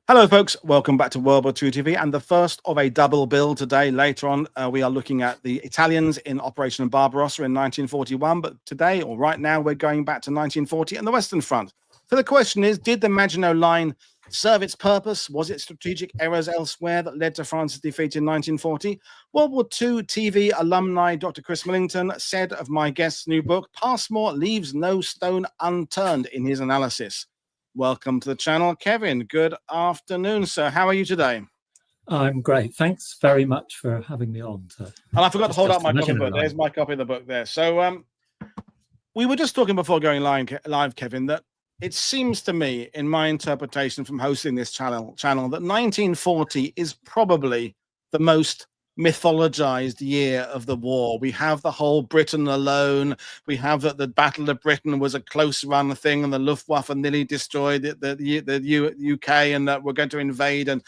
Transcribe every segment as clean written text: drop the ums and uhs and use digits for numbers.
Hello, folks. Welcome back to World War II TV and the first of a double bill today. Later on, we are looking at the Italians in Operation Barbarossa in 1941. But today, or right now, we're going back to 1940 and the Western Front. So the question is, did the Maginot Line serve its purpose? Was it strategic errors elsewhere that led to France's defeat in 1940? World War II TV alumni Dr. Chris Millington said of my guest's new book, Passmore leaves no stone unturned in his analysis. Welcome to the channel, Kevin. Good afternoon, sir. How are you today? I'm great. Thanks very much for having me on. And I forgot to hold up my copy of the book. There's my copy of the book there. So we were just talking before going live, Kevin, that it seems to me, in my interpretation from hosting this channel, that 1940 is probably the most mythologized year of the war. We have the whole Britain alone. We have that the Battle of Britain was a close run thing, and the Luftwaffe nearly destroyed the UK, and that we're going to invade. And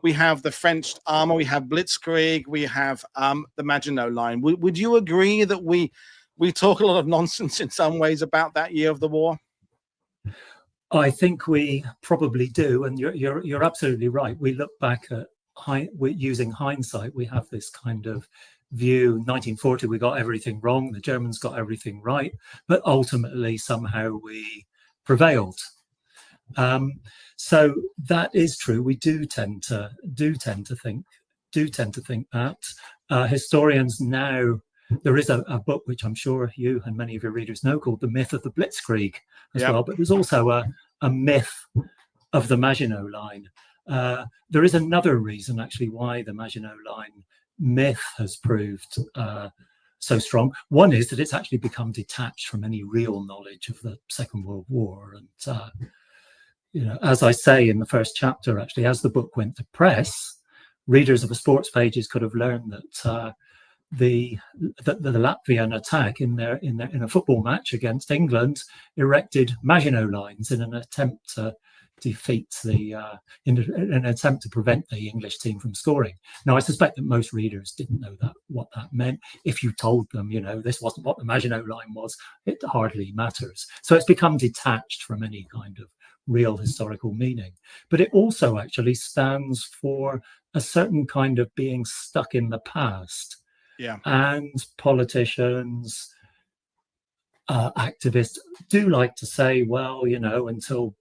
we have the French armor. We have Blitzkrieg. We have the Maginot Line. Would you agree that we talk a lot of nonsense in some ways about that year of the war? I think we probably do, and you're absolutely right. We look back at using hindsight. We have this kind of view: 1940, we got everything wrong, the Germans got everything right, but ultimately somehow we prevailed. So that is true. We do tend to think that. Historians now, there is a book which I'm sure you and many of your readers know called The Myth of the Blitzkrieg as well, but there's also a myth of the Maginot Line. There is another reason actually why the Maginot Line myth has proved so strong. One is that it's actually become detached from any real knowledge of the Second World War. And as I say in the first chapter, actually, as the book went to press, readers of the sports pages could have learned that the Latvian attack in a football match against England erected Maginot Lines in an attempt to defeat in an attempt to prevent the English team from scoring. Now, I suspect that most readers didn't know what that meant. If you told them, this wasn't what the Maginot Line was, it hardly matters. So it's become detached from any kind of real historical meaning. But it also actually stands for a certain kind of being stuck in the past. Yeah. And politicians, activists do like to say, well, until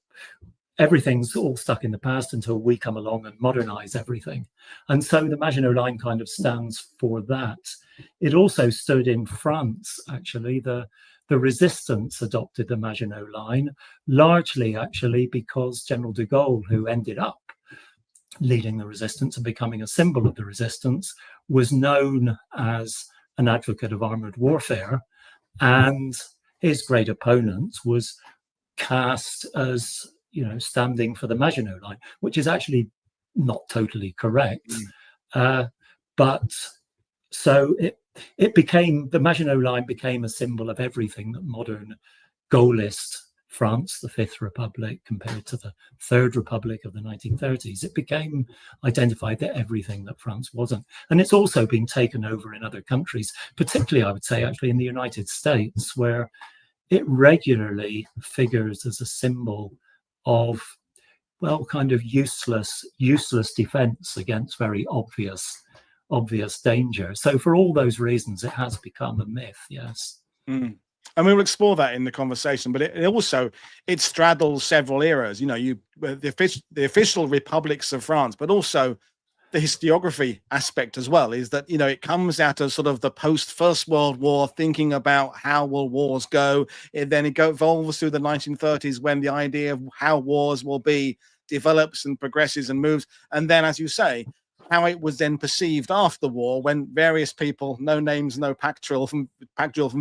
everything's all stuck in the past until we come along and modernize everything. And so the Maginot Line kind of stands for that. It also stood in France, actually. The resistance adopted the Maginot Line, largely actually because General de Gaulle, who ended up leading the resistance and becoming a symbol of the resistance, was known as an advocate of armored warfare. And his great opponent was cast as standing for the Maginot Line, which is actually not totally correct. But so it became, the Maginot Line became a symbol of everything that modern Gaullist France, the Fifth Republic, compared to the Third Republic of the 1930s. It became identified that everything that France wasn't. And it's also been taken over in other countries, particularly, I would say, actually in the United States, where it regularly figures as a symbol of, well, kind of useless defense against very obvious danger. So for all those reasons, it has become a myth, yes. And we will explore that in the conversation, but it straddles several eras. The official republics of France, but also the historiography aspect as well, is that it comes out of sort of the post-First World War, thinking about how will wars go. Then it evolves through the 1930s when the idea of how wars will be develops and progresses and moves. And then, as you say, how it was then perceived after the war, when various people, no names, no pack drill from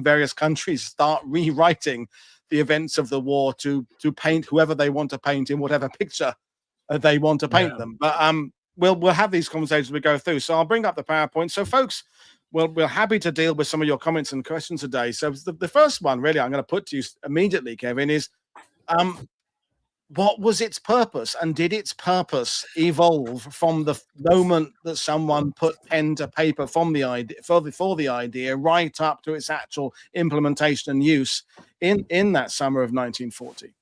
various countries, start rewriting the events of the war to paint whoever they want to paint in whatever picture they want to paint them. But we'll have these conversations as we go through. So I'll bring up the PowerPoint. So folks, we're happy to deal with some of your comments and questions today. So the first one, really, I'm going to put to you immediately, Kevin, is what was its purpose, and did its purpose evolve from the moment that someone put pen to paper from the idea for the idea right up to its actual implementation and use in that summer of 1940?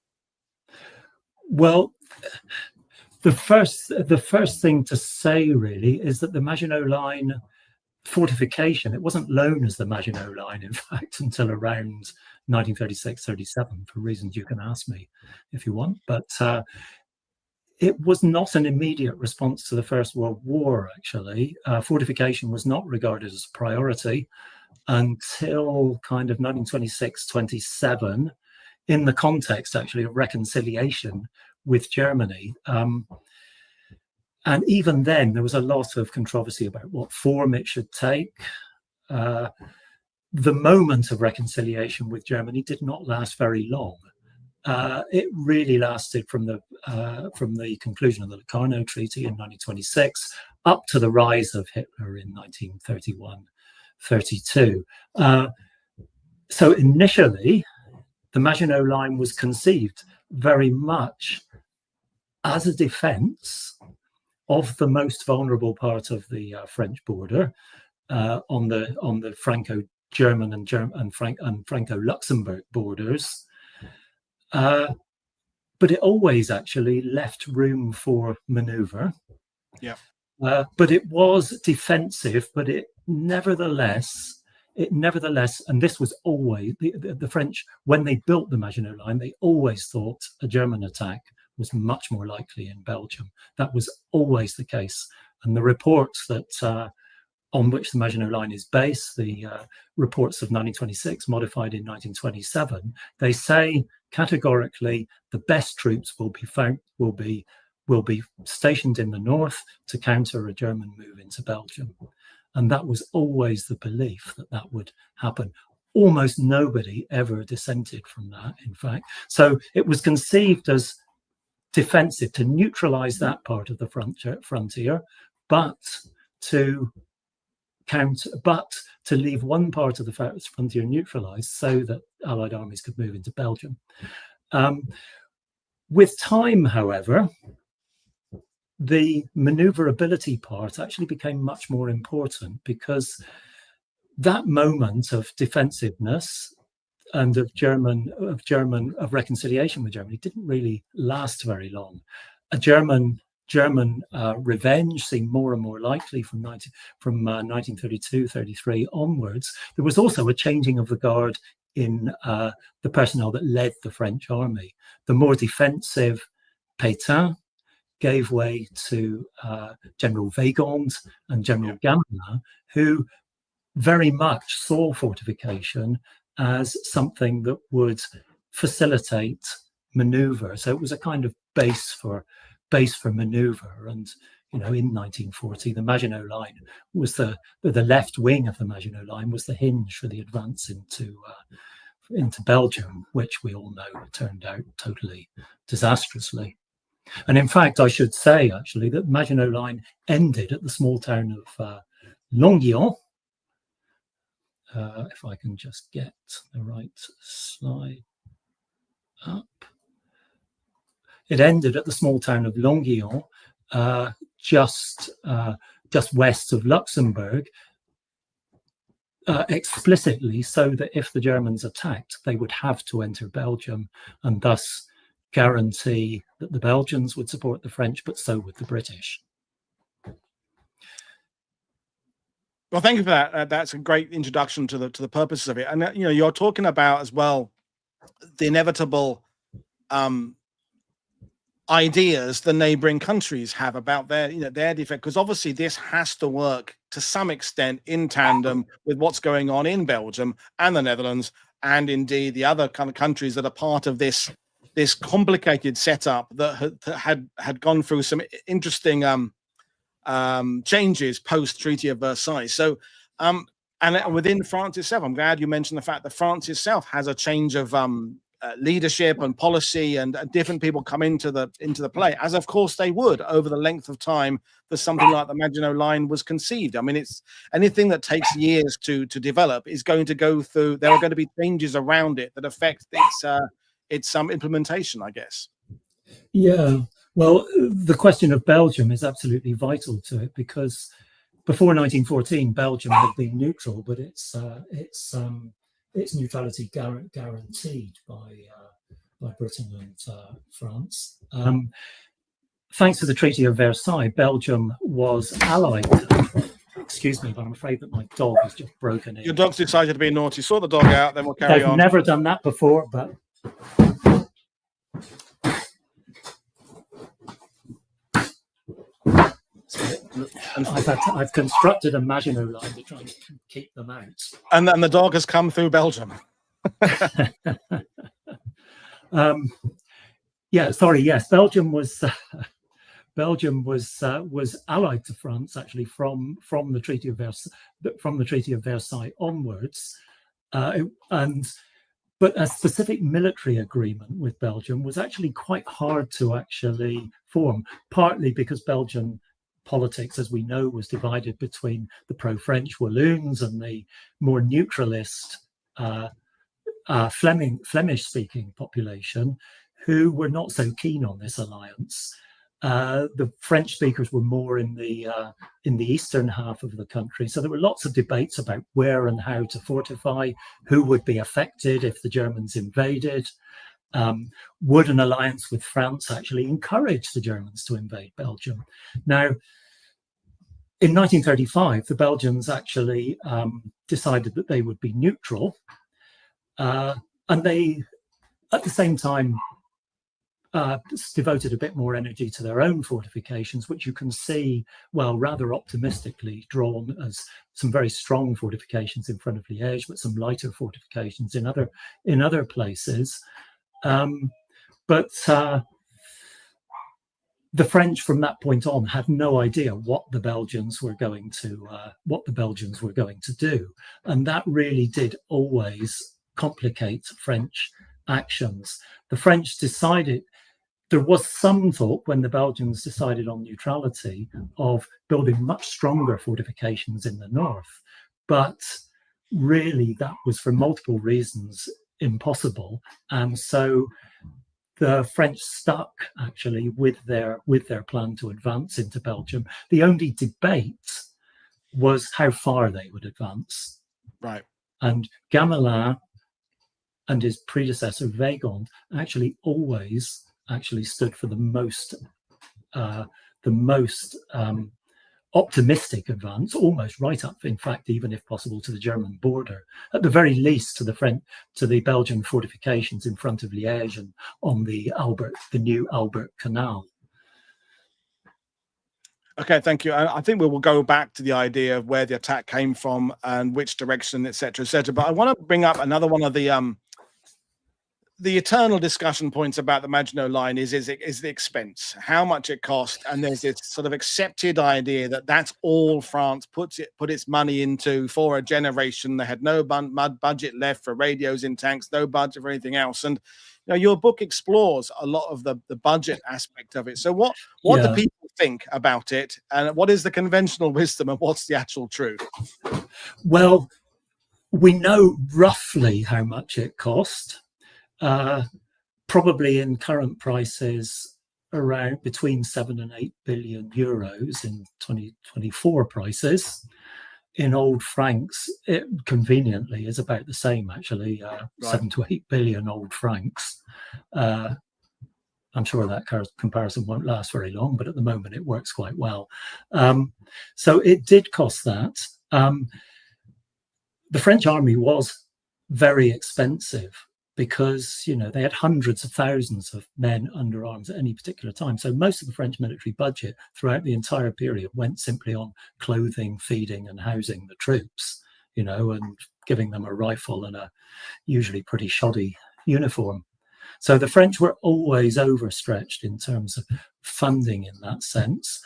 Well, The first thing to say really is that the Maginot Line fortification, it wasn't known as the Maginot Line, in fact, until around 1936-37, for reasons you can ask me if you want. But it was not an immediate response to the First World War, actually. Fortification was not regarded as a priority until kind of 1926-27, in the context, actually, of reconciliation with Germany. And even then, there was a lot of controversy about what form it should take. The moment of reconciliation with Germany did not last very long. It really lasted from the conclusion of the Locarno Treaty in 1926 up to the rise of Hitler in 1931-32. So initially, the Maginot Line was conceived very much as a defense of the most vulnerable part of the French border on the Franco-German and Franco-Luxembourg borders. But it always actually left room for maneuver. Yeah. But it was defensive, but it nevertheless, and this was always, the French, when they built the Maginot Line, they always thought a German attack was much more likely in Belgium. That was always the case. And the reports that on which the Maginot Line is based, the reports of 1926, modified in 1927, they say categorically the best troops will be stationed in the north to counter a German move into Belgium. And that was always the belief that would happen. Almost nobody ever dissented from that, in fact. So it was conceived as defensive, to neutralize that part of the frontier, but to leave one part of the frontier neutralized so that Allied armies could move into Belgium. With time, however, the maneuverability part actually became much more important, because that moment of defensiveness and of reconciliation with Germany didn't really last very long. A German revenge seemed more and more likely from 1932-33 onwards. There was also a changing of the guard in the personnel that led the French army. The more defensive Pétain gave way to General Weygand and General Gamelin, who very much saw fortification as something that would facilitate maneuver. So it was a kind of base for maneuver. And in 1940, the Maginot Line was the left wing of the Maginot Line was the hinge for the advance into Belgium, which we all know turned out totally disastrously. And in fact, I should say actually that Maginot Line ended at the small town of Longuyon. If I can just get the right slide up. It ended at the small town of Longuyon, just west of Luxembourg, explicitly so that if the Germans attacked, they would have to enter Belgium and thus guarantee that the Belgians would support the French, but so would the British. Well, thank you for that. That's a great introduction to the purposes of it. And you're talking about as well the inevitable ideas the neighboring countries have about their defense, because obviously this has to work to some extent in tandem with what's going on in Belgium and the Netherlands, and indeed the other kind of countries that are part of this complicated setup that had gone through some interesting changes post Treaty of Versailles. So and within France itself, I'm glad you mentioned the fact that France itself has a change of leadership and policy, and different people come into the play, as of course they would over the length of time that something like the Maginot Line was conceived. I mean, it's anything that takes years to develop is going to go through. There are going to be changes around it that affect its implementation, I guess. Yeah, well, the question of Belgium is absolutely vital to it, because before 1914, Belgium had been neutral, but its neutrality guaranteed by Britain and France. thanks to the Treaty of Versailles, Belgium was allied. Excuse me, but I'm afraid that my dog has just broken in. Your dog's decided to be naughty. Sort the dog out, then we'll carry They've on. never done that before, but I've constructed a Maginot Line to try and keep them out. And then the dog has come through Belgium. Yeah, sorry. Yes, Belgium was allied to France actually from the Treaty of Versailles onwards, but a specific military agreement with Belgium was actually quite hard to actually form, partly because Belgian politics, as we know, was divided between the pro-French Walloons and the more neutralist Flemish-speaking population, who were not so keen on this alliance. The French speakers were more in the eastern half of the country, so there were lots of debates about where and how to fortify, who would be affected if the Germans invaded. Would an alliance with France actually encourage the Germans to invade Belgium? Now, in 1935, the Belgians actually decided that they would be neutral, and they, at the same time, devoted a bit more energy to their own fortifications, which you can see, well, rather optimistically drawn as some very strong fortifications in front of Liège, but some lighter fortifications in other places. But the French, from that point on, had no idea what the Belgians were going to do, and that really did always complicate French actions. The French decided. There was some talk when the Belgians decided on neutrality of building much stronger fortifications in the north, but really that was for multiple reasons impossible, and so the French stuck actually with their plan to advance into Belgium. The only debate was how far they would advance. Right. And Gamelin and his predecessor Weygand actually always stood for the most optimistic advance, almost right up, in fact, even if possible, to the German border, at the very least to the Belgian fortifications in front of Liège and on the new Albert Canal. Okay, thank you. I think we will go back to the idea of where the attack came from and which direction, etc., etc. But I want to bring up another one of the eternal discussion points about the Maginot Line is the expense, how much it cost, and there's this sort of accepted idea that that's all France put its money into for a generation. They had no budget left for radios in tanks, no budget for anything else. And your book explores a lot of the budget aspect of it. So what do people think about it, and what is the conventional wisdom, and what's the actual truth? Well, we know roughly how much it cost. Probably in current prices around between 7 and 8 billion euros in 2024 prices. In old francs, it conveniently is about the same, actually, 7 to 8 billion old francs. I'm sure that comparison won't last very long, but at the moment it works quite well. So it did cost that. The French army was very expensive, because they had hundreds of thousands of men under arms at any particular time. So most of the French military budget throughout the entire period went simply on clothing, feeding, and housing the troops, and giving them a rifle and a usually pretty shoddy uniform. So the French were always overstretched in terms of funding in that sense.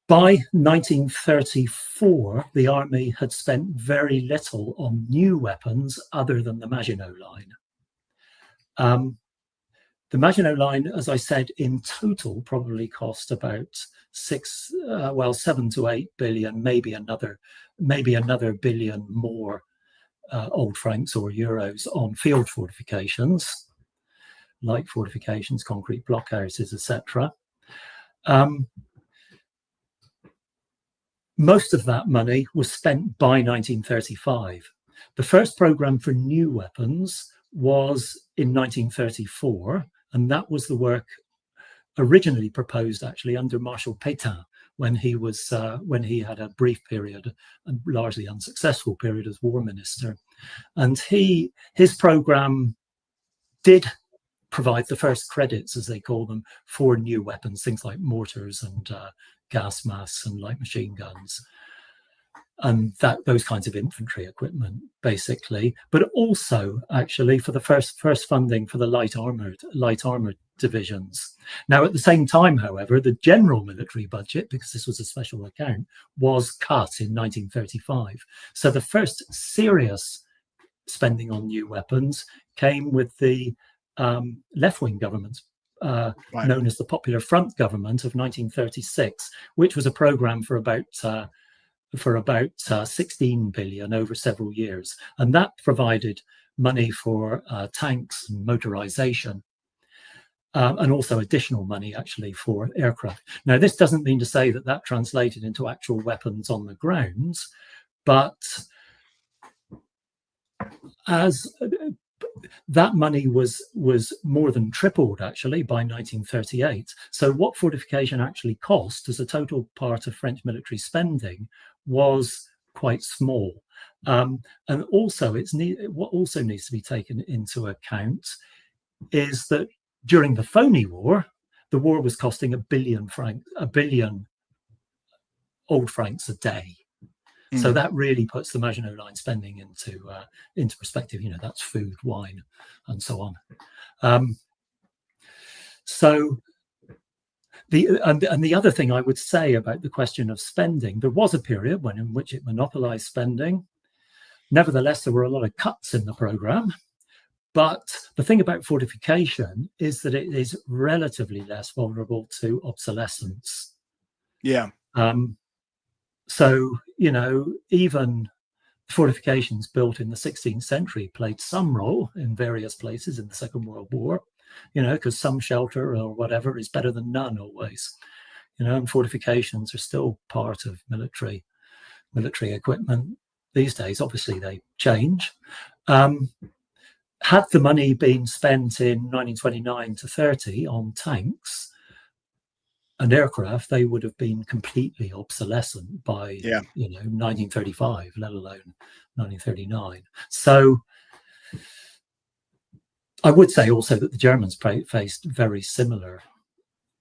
By 1934, the army had spent very little on new weapons other than the Maginot Line. The Maginot Line, as I said, in total probably cost about 7 to 8 billion, maybe another billion more old francs or euros on field fortifications, light fortifications, concrete blockhouses, etc. Most of that money was spent by 1935. The first program for new weapons was in 1934, and that was the work originally proposed actually under Marshal Pétain when he had a brief period, a largely unsuccessful period as war minister. And his program did provide the first credits, as they call them, for new weapons, things like mortars and gas masks and light machine guns, and those kinds of infantry equipment, basically. But also, actually, for the first funding for the light armored divisions. Now, at the same time, however, the general military budget, because this was a special account, was cut in 1935. So the first serious spending on new weapons came with the left-wing government, known as the Popular Front government of 1936, which was a program for about 16 billion over several years, and that provided money for tanks and motorization, and also additional money actually for aircraft. Now, this doesn't mean to say that translated into actual weapons on the grounds, but as that money was more than tripled actually by 1938. So what fortification actually cost as a total part of French military spending was quite small. And also what also needs to be taken into account is that during the phony war, the war was costing a billion old francs a day. So that really puts the Maginot Line spending into perspective. You know, that's food, wine, and so on. So the other thing I would say about the question of spending, there was a period in which it monopolized spending. Nevertheless, there were a lot of cuts in the program. But the thing about fortification is that it is relatively less vulnerable to obsolescence. Yeah. So, you know, even fortifications built in the 16th century played some role in various places in the Second World War, you know, because some shelter or whatever is better than none always. You know, and fortifications are still part of military equipment these days. Obviously, they change. Had the money been spent in 1929 to 30 on tanks and aircraft, they would have been completely obsolescent by 1935, let alone 1939. So I would say also that the Germans faced very similar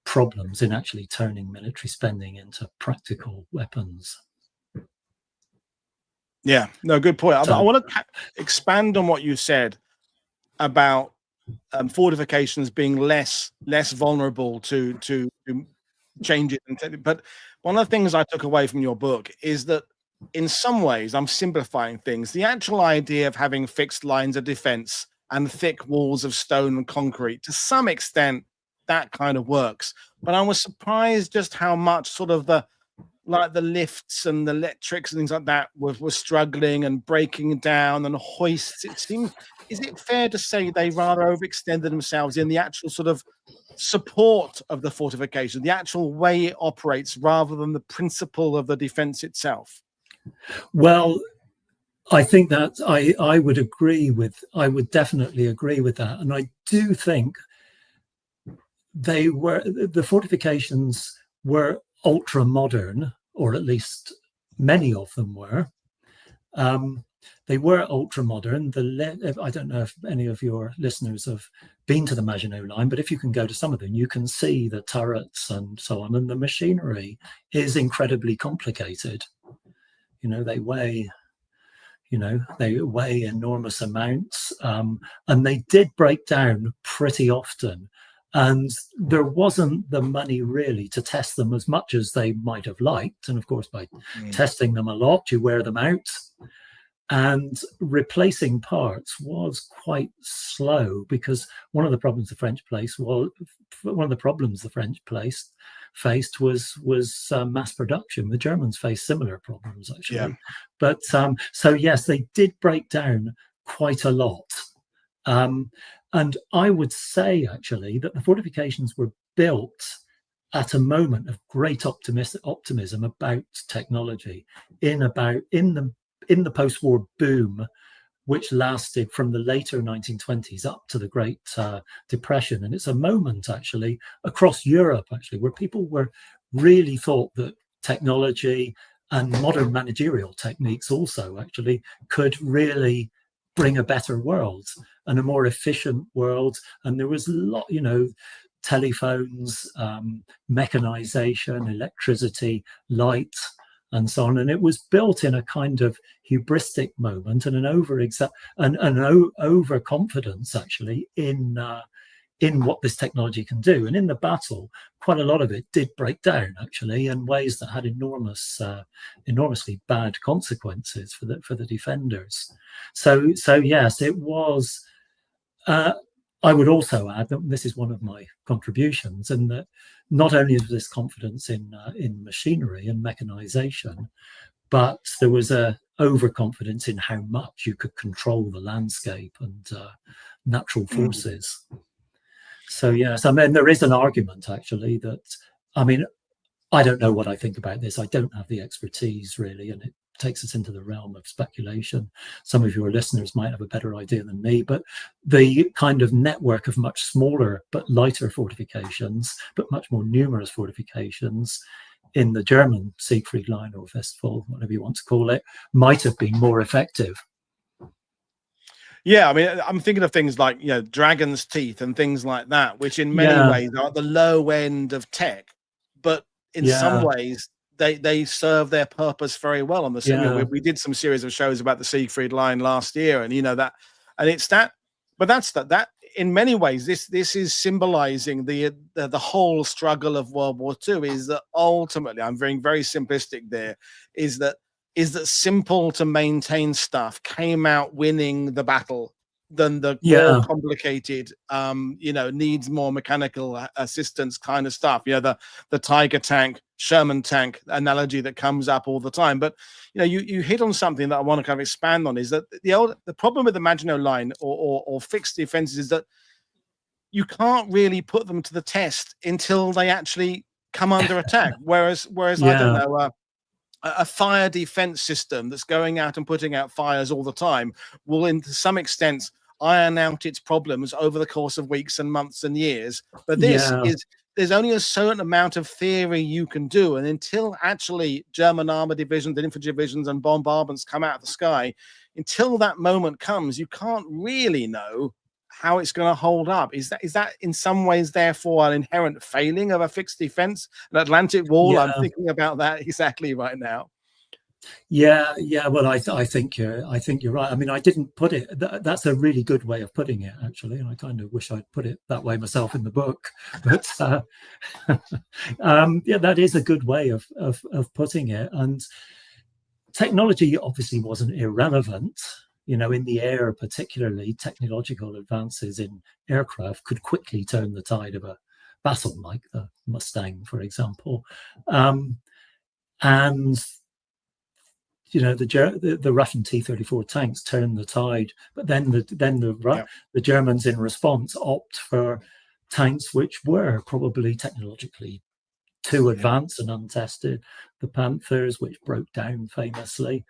problems in actually turning military spending into practical weapons. Yeah, no, good point. I want to expand on what you said about fortifications being less vulnerable to changes. But one of the things I took away from your book is that in some ways, I'm simplifying things, the actual idea of having fixed lines of defense and thick walls of stone and concrete, to some extent, that kind of works. But I was surprised just how much sort of the lifts and the electrics and things like that were struggling and breaking down, and hoists. It seems, is it fair to say they rather overextended themselves in the actual sort of support of the fortification, the actual way it operates, rather than the principle of the defense itself? Well, I think that I would definitely agree with that. And I do think the fortifications were ultra modern, or at least many of them were. They were ultra modern. I don't know if any of your listeners have been to the Maginot Line, but if you can go to some of them, you can see the turrets and so on. And the machinery is incredibly complicated. You know, they weigh enormous amounts, and they did break down pretty often. And there wasn't the money really to test them as much as they might have liked. And of course, by testing them a lot, you wear them out. And replacing parts was quite slow, because one of the problems the French faced was mass production. The Germans faced similar problems actually. Yeah. But so yes, they did break down quite a lot. And I would say actually that the fortifications were built at a moment of great optimism about technology in the post-war boom which lasted from the later 1920s up to the Great Depression. And it's a moment, actually, across Europe, actually, where people were really thought that technology and modern managerial techniques also actually could really bring a better world and a more efficient world. And there was a lot, telephones, mechanization, electricity, light, and so on. And it was built in a kind of hubristic moment and an overconfidence, actually, in what this technology can do. And in the battle, quite a lot of it did break down, actually, in ways that had enormously bad consequences for the defenders. So yes, it was. I would also add that this is one of my contributions, and that not only is this confidence in machinery and mechanization, but there was a overconfidence in how much you could control the landscape and natural forces. So yes, I mean, there is an argument, actually, that, I mean, I don't know what I think about this. I don't have the expertise, really, and it takes us into the realm of speculation. Some of your listeners might have a better idea than me, but the kind of network of much smaller but lighter fortifications, but much more numerous fortifications in the German Siegfried Line or Westfall, whatever you want to call it, might have been more effective. Yeah, I mean, I'm thinking of things like, Dragon's Teeth and things like that, which in many ways are at the low end of tech, but in some ways they serve their purpose very well. On the we did some series of shows about the Siegfried Line last year, and it's that. But that in many ways, this is symbolizing the whole struggle of World War II. Is that ultimately, I'm being very simplistic there, is that simple to maintain stuff came out winning the battle than the more complicated, needs more mechanical assistance kind of stuff. The Tiger tank, Sherman tank analogy that comes up all the time. But you hit on something that I want to kind of expand on, is that the problem with the Maginot Line or fixed defenses is that you can't really put them to the test until they actually come under attack. Whereas I don't know. A fire defense system that's going out and putting out fires all the time will, to some extent, iron out its problems over the course of weeks and months and years. But there's only a certain amount of theory you can do. And until actually German armor divisions and infantry divisions and bombardments come out of the sky, until that moment comes, you can't really know how it's going to hold up. Is that in some ways therefore an inherent failing of a fixed defense? An Atlantic Wall, I'm thinking about that exactly right now. Well, I think you're right. I mean, I didn't put it. That's a really good way of putting it, actually, and I kind of wish I'd put it that way myself in the book. But that is a good way of putting it. And technology obviously wasn't irrelevant. In the air, particularly, technological advances in aircraft could quickly turn the tide of a battle, like the Mustang, for example. And the Russian T-34 tanks turned the tide, but then the Germans, in response, opt for tanks which were probably technologically too advanced and untested. The Panthers, which broke down famously.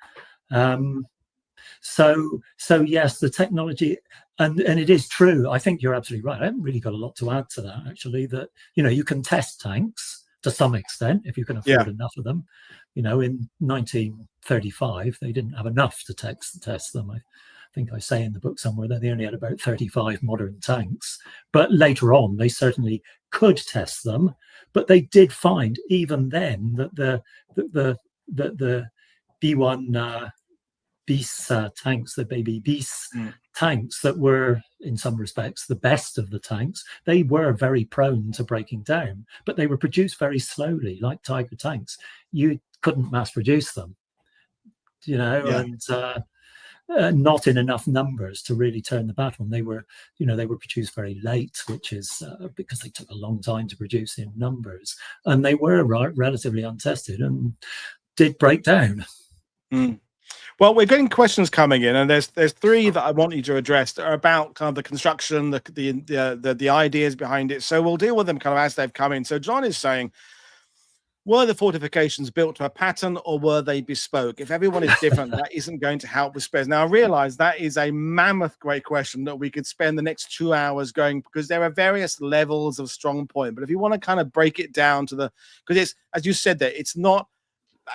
So yes, the technology, and it is true. I think you're absolutely right. I haven't really got a lot to add to that, actually. That you can test tanks to some extent if you can afford enough of them. In 1935, they didn't have enough to test them. I think I say in the book somewhere that they only had about 35 modern tanks. But later on, they certainly could test them. But they did find even then that the B1 Bis tanks, the baby Bis tanks that were, in some respects, the best of the tanks, they were very prone to breaking down, but they were produced very slowly, like Tiger tanks. You couldn't mass produce them, and not in enough numbers to really turn the battle. And they were produced very late, which is because they took a long time to produce in numbers, and they were relatively untested and did break down. Well, we're getting questions coming in, and there's three that I want you to address that are about kind of the construction, the ideas behind it. So we'll deal with them kind of as they've come in. So John is saying, Were the fortifications built to a pattern or were they bespoke? If everyone is different, that isn't going to help with spares. Now, I realize that is a mammoth great question that we could spend the next 2 hours going, because there are various levels of strong point. But if you want to kind of break it down to because it's, as you said there, it's not,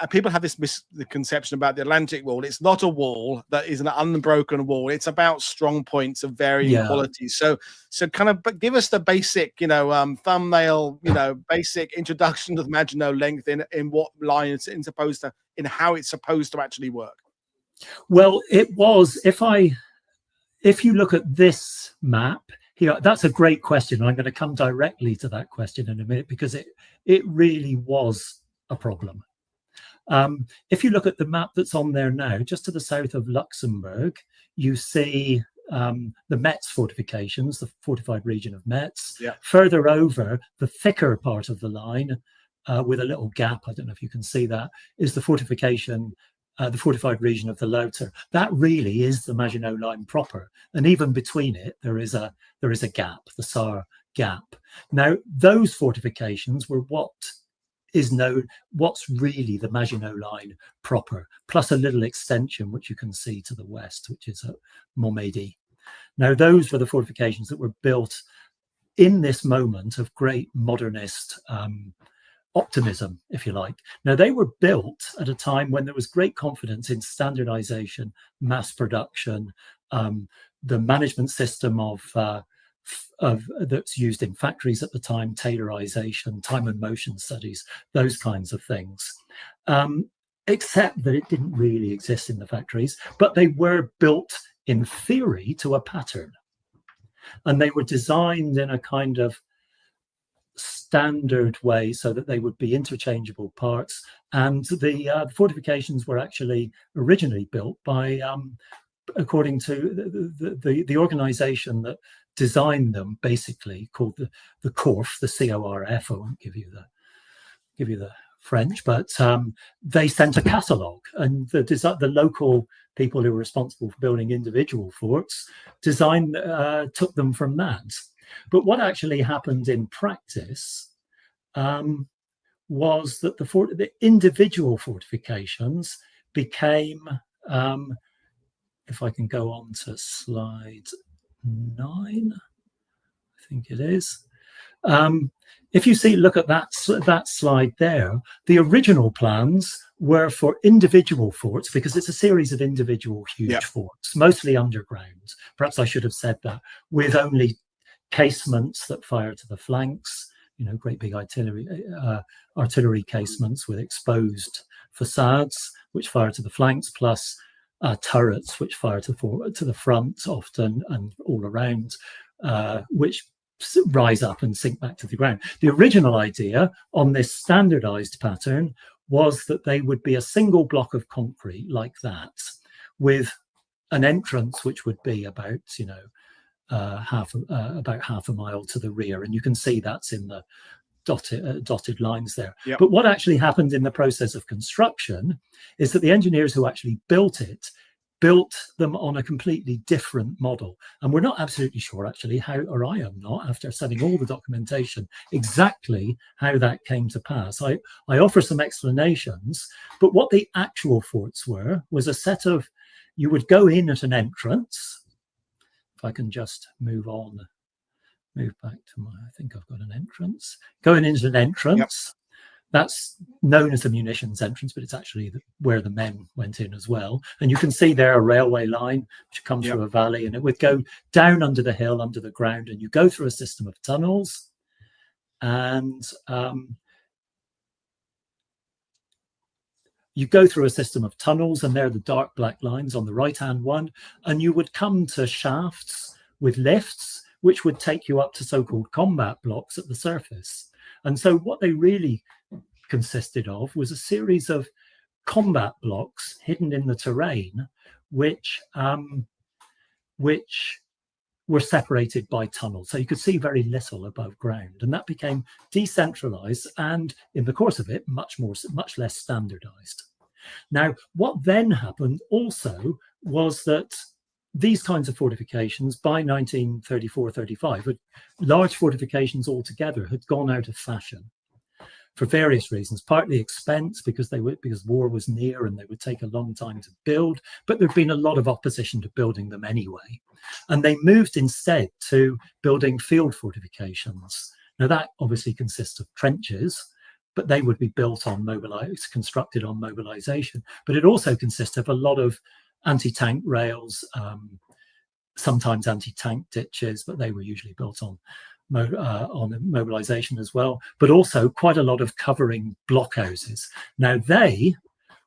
people have this misconception about the Atlantic wall. It's not a wall that is an unbroken wall. It's about strong points of varying qualities. So kind of give us the basic, thumbnail, basic introduction to the Maginot length in what line it's supposed to, in how it's supposed to actually work. Well, it was, if you look at this map here, that's a great question. I'm going to come directly to that question in a minute, because it really was a problem. If you look at the map that's on there now, just to the south of Luxembourg, you see the Metz fortifications, the fortified region of Metz. Yeah. Further over, the thicker part of the line, with a little gap, I don't know if you can see that, is the fortification, the fortified region of the Lauter. That really is the Maginot Line proper. And even between it, there is a gap, the Saar gap. Now, those fortifications were what's really the Maginot Line proper, plus a little extension which you can see to the west, which is at Montmédy. Now, those were the fortifications that were built in this moment of great modernist optimism, if you like. Now, they were built at a time when there was great confidence in standardization, mass production, the management system that's used in factories at the time, taylorization, time and motion studies, those kinds of things, except that it didn't really exist in the factories, but they were built in theory to a pattern, and they were designed in a kind of standard way so that they would be interchangeable parts. And the fortifications were actually originally built by according to the organization that designed them, basically called the CORF, the CORF. I won't give you the French, but they sent a catalogue, and the local people who were responsible for building individual forts took them from that. But what actually happened in practice was that the individual fortifications became, if I can go on to slide 9, I think it is. If you look at that slide there, the original plans were for individual forts, because it's a series of individual huge forts, mostly underground. Perhaps I should have said that, with only casements that fire to the flanks, great big artillery casements with exposed facades which fire to the flanks, plus turrets which fire to the front often and all around, which rise up and sink back to the ground. The original idea on this standardized pattern was that they would be a single block of concrete like that, with an entrance which would be about half a mile to the rear, and you can see that's in the dotted lines there. Yep. But what actually happened in the process of construction is that the engineers who actually built them on a completely different model, and we're not absolutely sure actually how, or I am not, after studying all the documentation, exactly how that came to pass. I offer some explanations, but what the actual forts was a set of, you would go in at an entrance. If I can just move back to I think I've got an entrance. Going into an entrance, that's known as the munitions entrance, but it's actually where the men went in as well. And you can see there a railway line which comes through a valley, and it would go down under the hill, under the ground, and you go through a system of tunnels. And you go through a system of tunnels, and they're the dark black lines on the right-hand one, and you would come to shafts with lifts, which would take you up to so-called combat blocks at the surface. And so what they really consisted of was a series of combat blocks hidden in the terrain, which were separated by tunnels. So you could see very little above ground, and that became decentralized, and in the course of it, much less standardized. Now, what then happened also was that these kinds of fortifications by 1934-35, large fortifications altogether, had gone out of fashion. for various reasons, partly expense because war was near and they would take a long time to build, but there'd been a lot of opposition to building them anyway. And they moved instead to building field fortifications. Now that obviously consists of trenches, but they would be built on constructed on mobilization. But it also consists of a lot of anti-tank rails, sometimes anti-tank ditches, but they were usually built on mobilization as well, but also quite a lot of covering blockhouses. Now they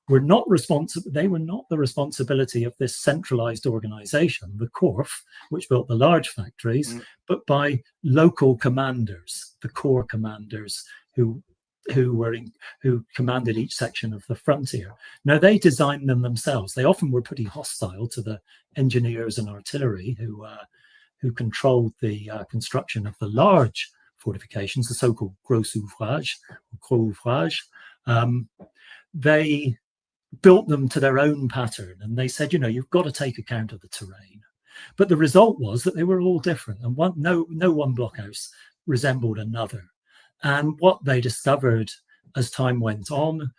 were not responsible. They were not the responsibility of this centralized organization, the Korps, which built the large factories, but by local commanders, the corps commanders who commanded each section of the frontier. Now they designed them themselves. They often were pretty hostile to the engineers and artillery who controlled the construction of the large fortifications, the so-called gros ouvrage, or gros ouvrage. They built them to their own pattern, and they said, you've got to take account of the terrain. But the result was that they were all different, and no one blockhouse resembled another. And what they discovered as time went on,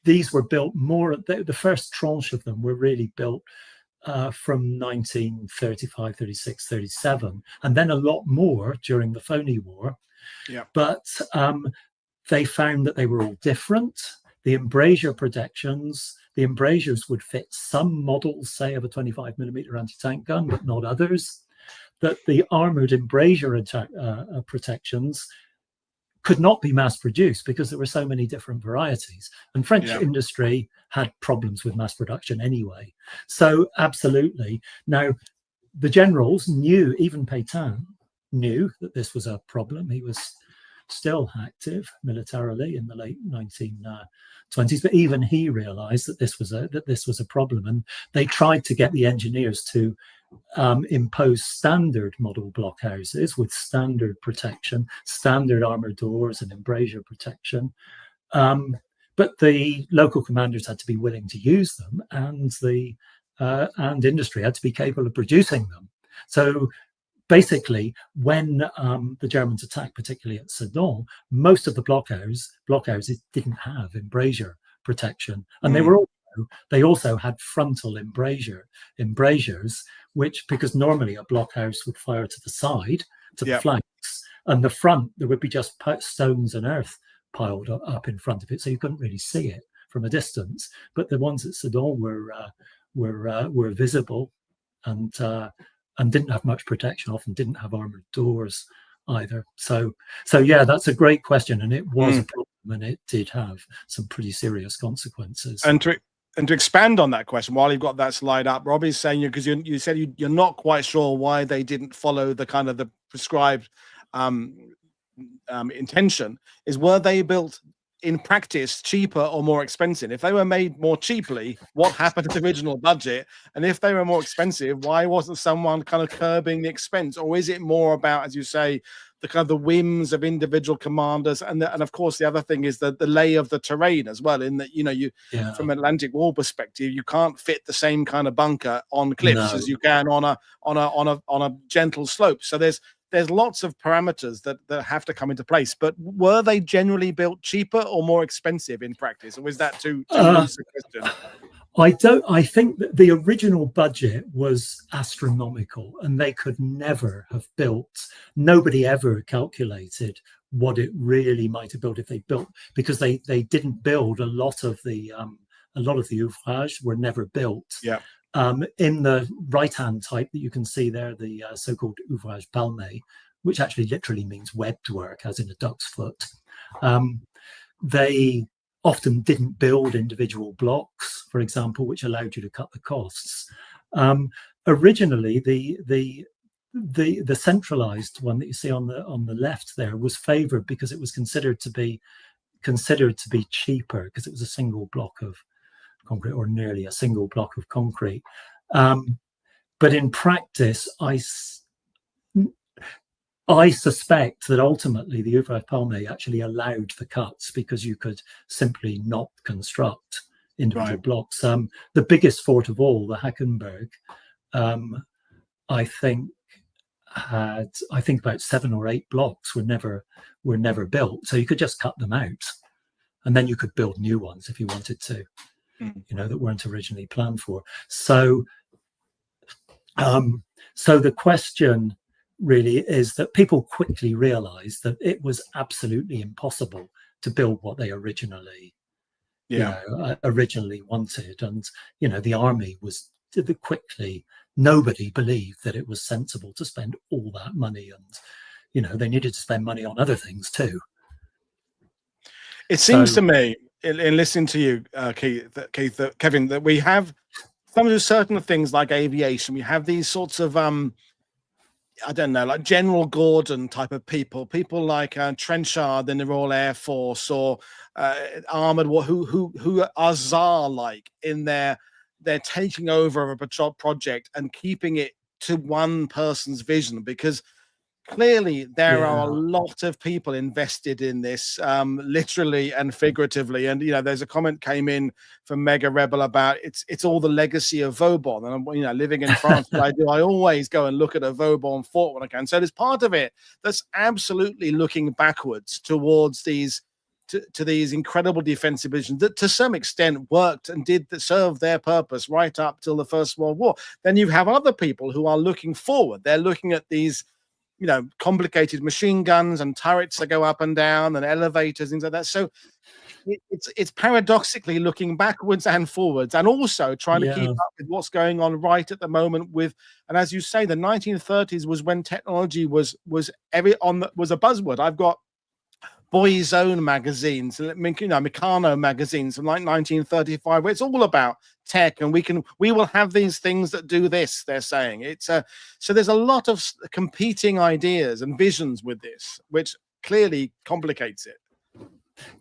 these were built more. The first tranche of them were really built from 1935, 36, 37, and then a lot more during the Phoney War. Yeah. But they found that they were all different. The embrasure protections, the embrasures would fit some models, say, of a 25mm anti-tank gun, but not others. That the armoured embrasure protections could not be mass produced because there were so many different varieties, and French industry had problems with mass production anyway. So absolutely. Now the generals knew, even Pétain knew that this was a problem. He was still active militarily in the late 1920s, but even he realized that this was a problem, and they tried to get the engineers to impose standard model blockhouses with standard protection, standard armored doors and embrasure protection. But the local commanders had to be willing to use them, and industry had to be capable of producing them. So basically, when the Germans attacked, particularly at Sedan, most of the blockhouses didn't have embrasure protection, and they also had frontal embrasures, which, because normally a blockhouse would fire to the side, to the flanks, and the front there would be just stones and earth piled up in front of it, so you couldn't really see it from a distance. But the ones at Sedan were visible and didn't have much protection, often didn't have armored doors either. So yeah, that's a great question, and it was a problem, and it did have some pretty serious consequences. And to expand on that question, while you've got that slide up, Robbie's saying, because you said you're not quite sure why they didn't follow the kind of the prescribed intention, were they built in practice cheaper or more expensive? If they were made more cheaply, what happened to the original budget? And if they were more expensive, why wasn't someone kind of curbing the expense? Or is it more about, as you say, the kind of the whims of individual commanders? And of course, the other thing is the lay of the terrain as well, in that, from an Atlantic Wall perspective, you can't fit the same kind of bunker on cliffs as you can on a gentle slope. So there's lots of parameters that have to come into place. But were they generally built cheaper or more expensive in practice, or was that too loose a question? I think that the original budget was astronomical, and they could never have built. Nobody ever calculated what it really might have built if they built, because they didn't build a lot of the ouvrages were never built. Yeah. In the right-hand type that you can see there, the so-called ouvrage palmé, which actually literally means webbed work, as in a duck's foot. They often didn't build individual blocks, for example, which allowed you to cut the costs. Originally, the centralized one that you see on the left there was favoured because it was considered to be cheaper, because it was a single block of concrete, or nearly a single block of concrete. But in practice, I suspect that ultimately the ouvrage palmé actually allowed the cuts, because you could simply not construct individual blocks. The biggest fort of all, the Hackenberg, I think had, I think, about 7 or 8 blocks were never built. So you could just cut them out, and then you could build new ones if you wanted to, that weren't originally planned for. So, so the question really is that people quickly realized that it was absolutely impossible to build what they originally wanted. And the army was quickly, nobody believed that it was sensible to spend all that money, and they needed to spend money on other things too. It seems to me, in listening to you, Kevin, that we have some of certain things like aviation. We have these sorts of I don't know, like General Gordon type of people like Trenchard in the Royal Air Force, or armored who are Tsar-like in they're taking over a patrol project and keeping it to one person's vision, because clearly there are a lot of people invested in this, literally and figuratively. And there's a comment came in from Mega Rebel about it's all the legacy of Vauban. And living in France, I always go and look at a Vauban fort when I can. So there's part of it that's absolutely looking backwards towards these to these incredible defensive visions that to some extent worked and did serve their purpose right up till the First World War. Then you have other people who are looking forward. They're looking at these complicated machine guns and turrets that go up and down and elevators, things like that. So it's paradoxically looking backwards and forwards, and also trying to keep up with what's going on right at the moment with, and as you say, the 1930s was when technology was a buzzword. I've got Boys' Own magazines, Meccano magazines from like 1935, where it's all about tech, and we will have these things that do this. They're saying it's so there's a lot of competing ideas and visions with this, which clearly complicates it.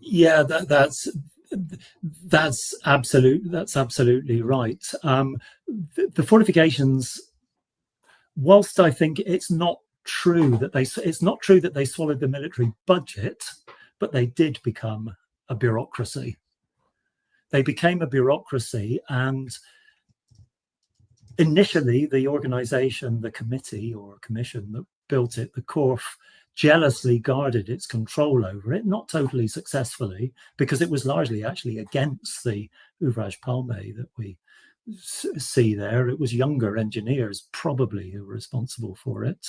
Yeah, that's absolutely right. The fortifications, whilst I think it's not true that they swallowed the military budget, but they did become a bureaucracy. They became a bureaucracy, and initially the organization, the committee or commission that built it, the Corf, jealously guarded its control over it, not totally successfully, because it was largely actually against the ouvrage palmé that we see there. It was younger engineers probably who were responsible for it.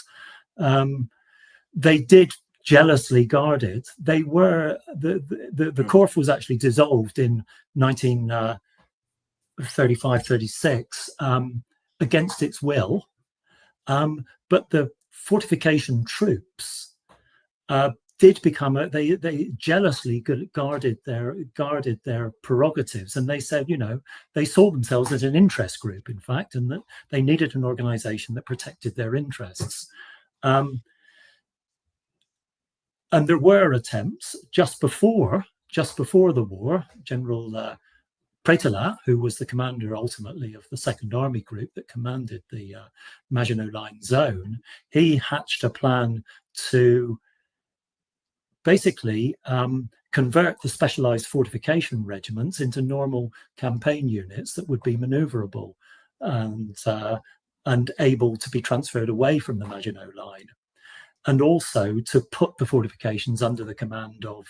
They did jealously guard it. They were the Corf was actually dissolved in 1935-36 against its will, but the fortification troops did become they jealously guarded their prerogatives, and they said they saw themselves as an interest group, in fact, and that they needed an organization that protected their interests. And there were attempts just before the war. General Prételat, who was the commander ultimately of the Second Army Group that commanded the Maginot Line zone, he hatched a plan to basically convert the specialized fortification regiments into normal campaign units that would be maneuverable and able to be transferred away from the Maginot Line, and also to put the fortifications under the command of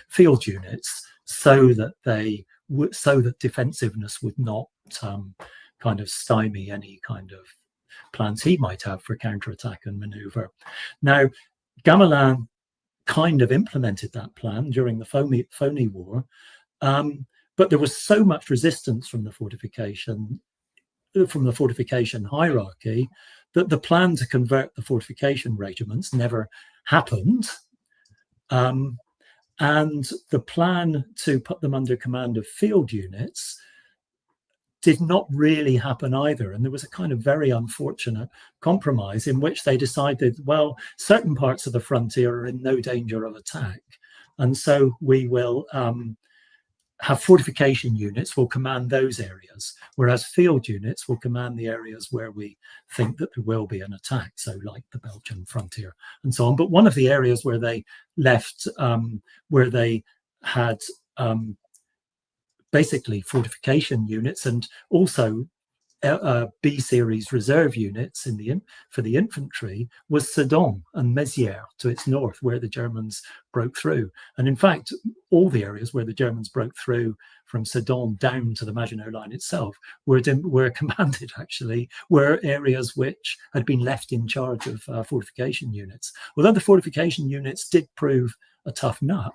field units, so that defensiveness would not kind of stymie any kind of plans he might have for counterattack and maneuver. Now, Gamelin kind of implemented that plan during the Phoney War, but there was so much resistance from the fortification hierarchy that the plan to convert the fortification regiments never happened. And the plan to put them under command of field units did not really happen either. And there was a kind of very unfortunate compromise in which they decided, well, certain parts of the frontier are in no danger of attack, and so we will have fortification units will command those areas, whereas field units will command the areas where we think that there will be an attack, so like the Belgian frontier and so on. But one of the areas where they left, where they had basically fortification units and also B series reserve units for the infantry was Sedan and Mézières to its north, where the Germans broke through. And in fact, all the areas where the Germans broke through from Sedan down to the Maginot Line itself were commanded, actually, were areas which had been left in charge of fortification units. Although the fortification units did prove a tough nut,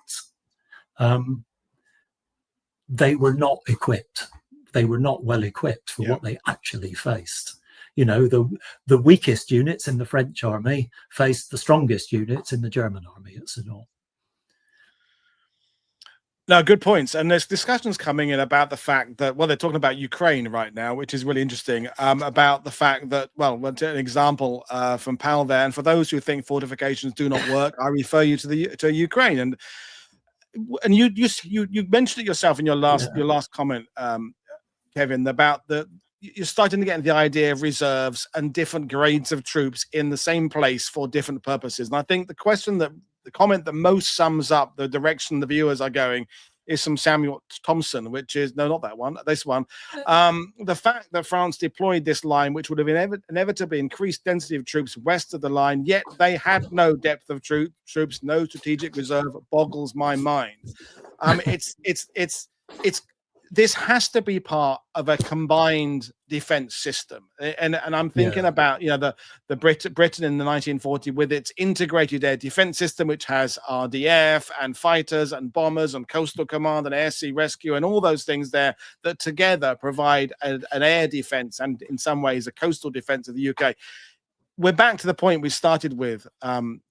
they were not equipped. They were not well equipped for what they actually faced. You know, the weakest units in the French army faced the strongest units in the German army at Sedan. No, good points. And there's discussions coming in about the fact that, well, they're talking about Ukraine right now, which is really interesting, about the fact that, well, we'll take an example from Pal there. And for those who think fortifications do not work, I refer you to Ukraine. And you mentioned it yourself in your last comment, Kevin, about you're starting to get the idea of reserves and different grades of troops in the same place for different purposes. And I think the comment that most sums up the direction the viewers are going is from Samuel Thompson, which is, no, not that one, this one. The fact that France deployed this line, which would have inevitably increased density of troops west of the line, yet they had no depth of troops, no strategic reserve, boggles my mind. This has to be part of a combined defense system, and I'm thinking about the Britain in the 1940 with its integrated air defense system, which has RDF and fighters and bombers and coastal command and air sea rescue and all those things there that together provide an air defense and in some ways a coastal defense of the UK. We're back to the point we started with,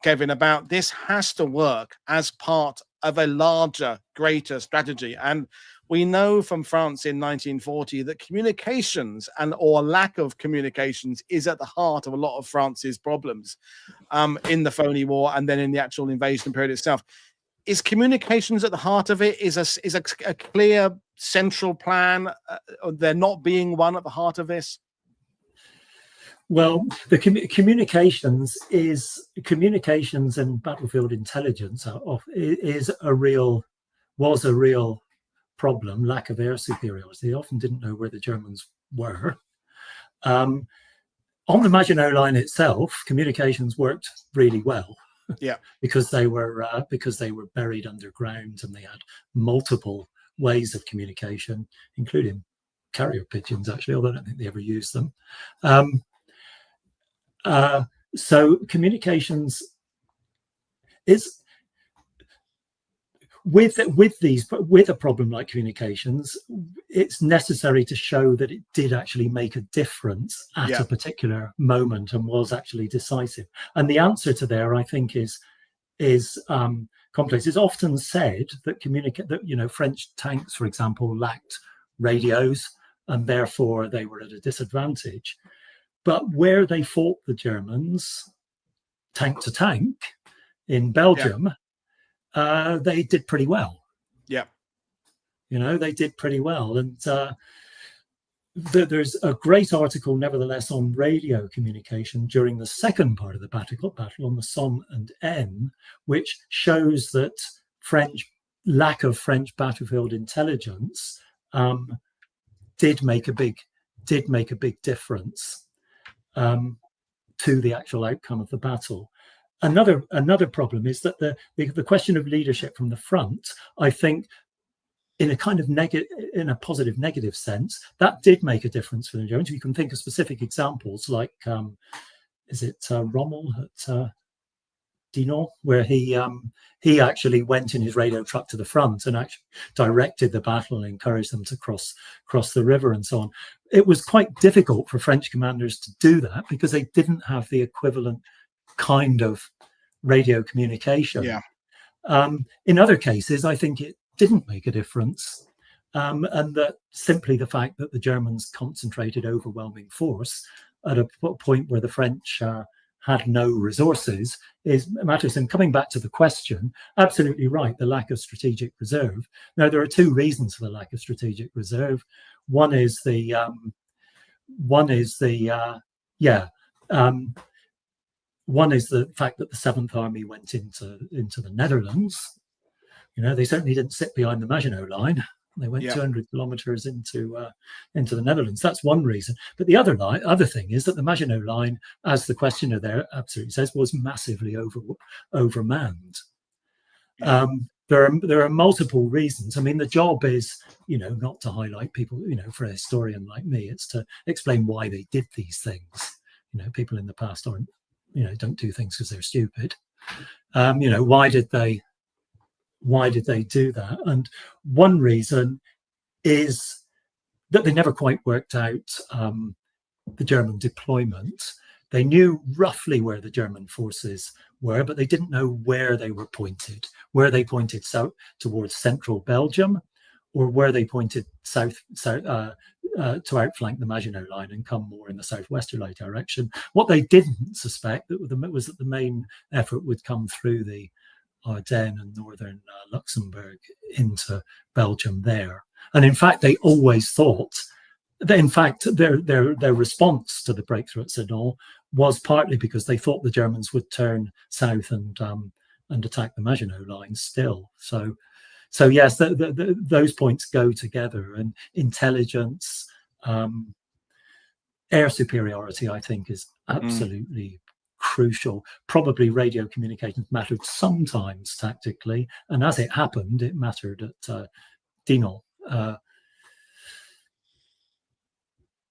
Kevin, about this has to work as part of a larger, greater strategy. And we know from France in 1940 that communications or lack of communications is at the heart of a lot of France's problems in the Phoney War and then in the actual invasion period itself. Is communications at the heart of it? Is a clear central plan, there not being one at the heart of this? Well, the communications and battlefield intelligence was a real problem. Lack of air superiority. They often didn't know where the Germans were. On the Maginot Line itself, communications worked really well. Yeah, because they were buried underground and they had multiple ways of communication, including carrier pigeons, actually, although I don't think they ever used them. So communications is with a problem like communications, it's necessary to show that it did actually make a difference at a particular moment and was actually decisive. And the answer to there, I think, is complex. It's often said that French tanks, for example, lacked radios and therefore they were at a disadvantage. But where they fought the Germans tank to tank in Belgium, they did pretty well. Yeah. They did pretty well. And there's a great article, nevertheless, on radio communication during the second part of the battle on the Somme and Aisne, which shows that lack of French battlefield intelligence did make a big difference to the actual outcome of the battle. Another problem is that the question of leadership from the front, I think, in a kind of in a positive negative sense, that did make a difference for the Germans. You can think of specific examples like, is it Rommel at Dinant, where he actually went in his radio truck to the front and actually directed the battle and encouraged them to cross the river and so on. It was quite difficult for French commanders to do that because they didn't have the equivalent kind of radio communication. Yeah. In other cases, I think it didn't make a difference, and that simply the fact that the Germans concentrated overwhelming force at a point where the French had no resources matters. And coming back to the question, absolutely right, the lack of strategic reserve. Now, there are two reasons for the lack of strategic reserve. One is the fact that the Seventh Army went into the Netherlands. They certainly didn't sit behind the Maginot Line. They went Yeah. 200 kilometers into the Netherlands. That's one reason. But the other thing is that the Maginot Line, as the questioner there absolutely says, was massively overmanned. Yeah. There are multiple reasons. I mean, the job is, not to highlight people, for a historian like me, it's to explain why they did these things. People in the past aren't, don't do things because they're stupid. Why did they do that? And one reason is that they never quite worked out the German deployment. They knew roughly where the German forces were, but they didn't know where they were pointed. Where they pointed south towards central Belgium, or where they pointed south to outflank the Maginot Line and come more in the southwesterly direction. What they didn't suspect was that the main effort would come through the Ardennes and northern Luxembourg into Belgium there. And in fact, they always thought that, in fact, their response to the breakthrough at Sedan was partly because they thought the Germans would turn south and attack the Maginot Line still. So yes, those points go together, and intelligence, air superiority, I think, is absolutely crucial. Probably radio communications mattered sometimes tactically, and as it happened, it mattered at Dinant.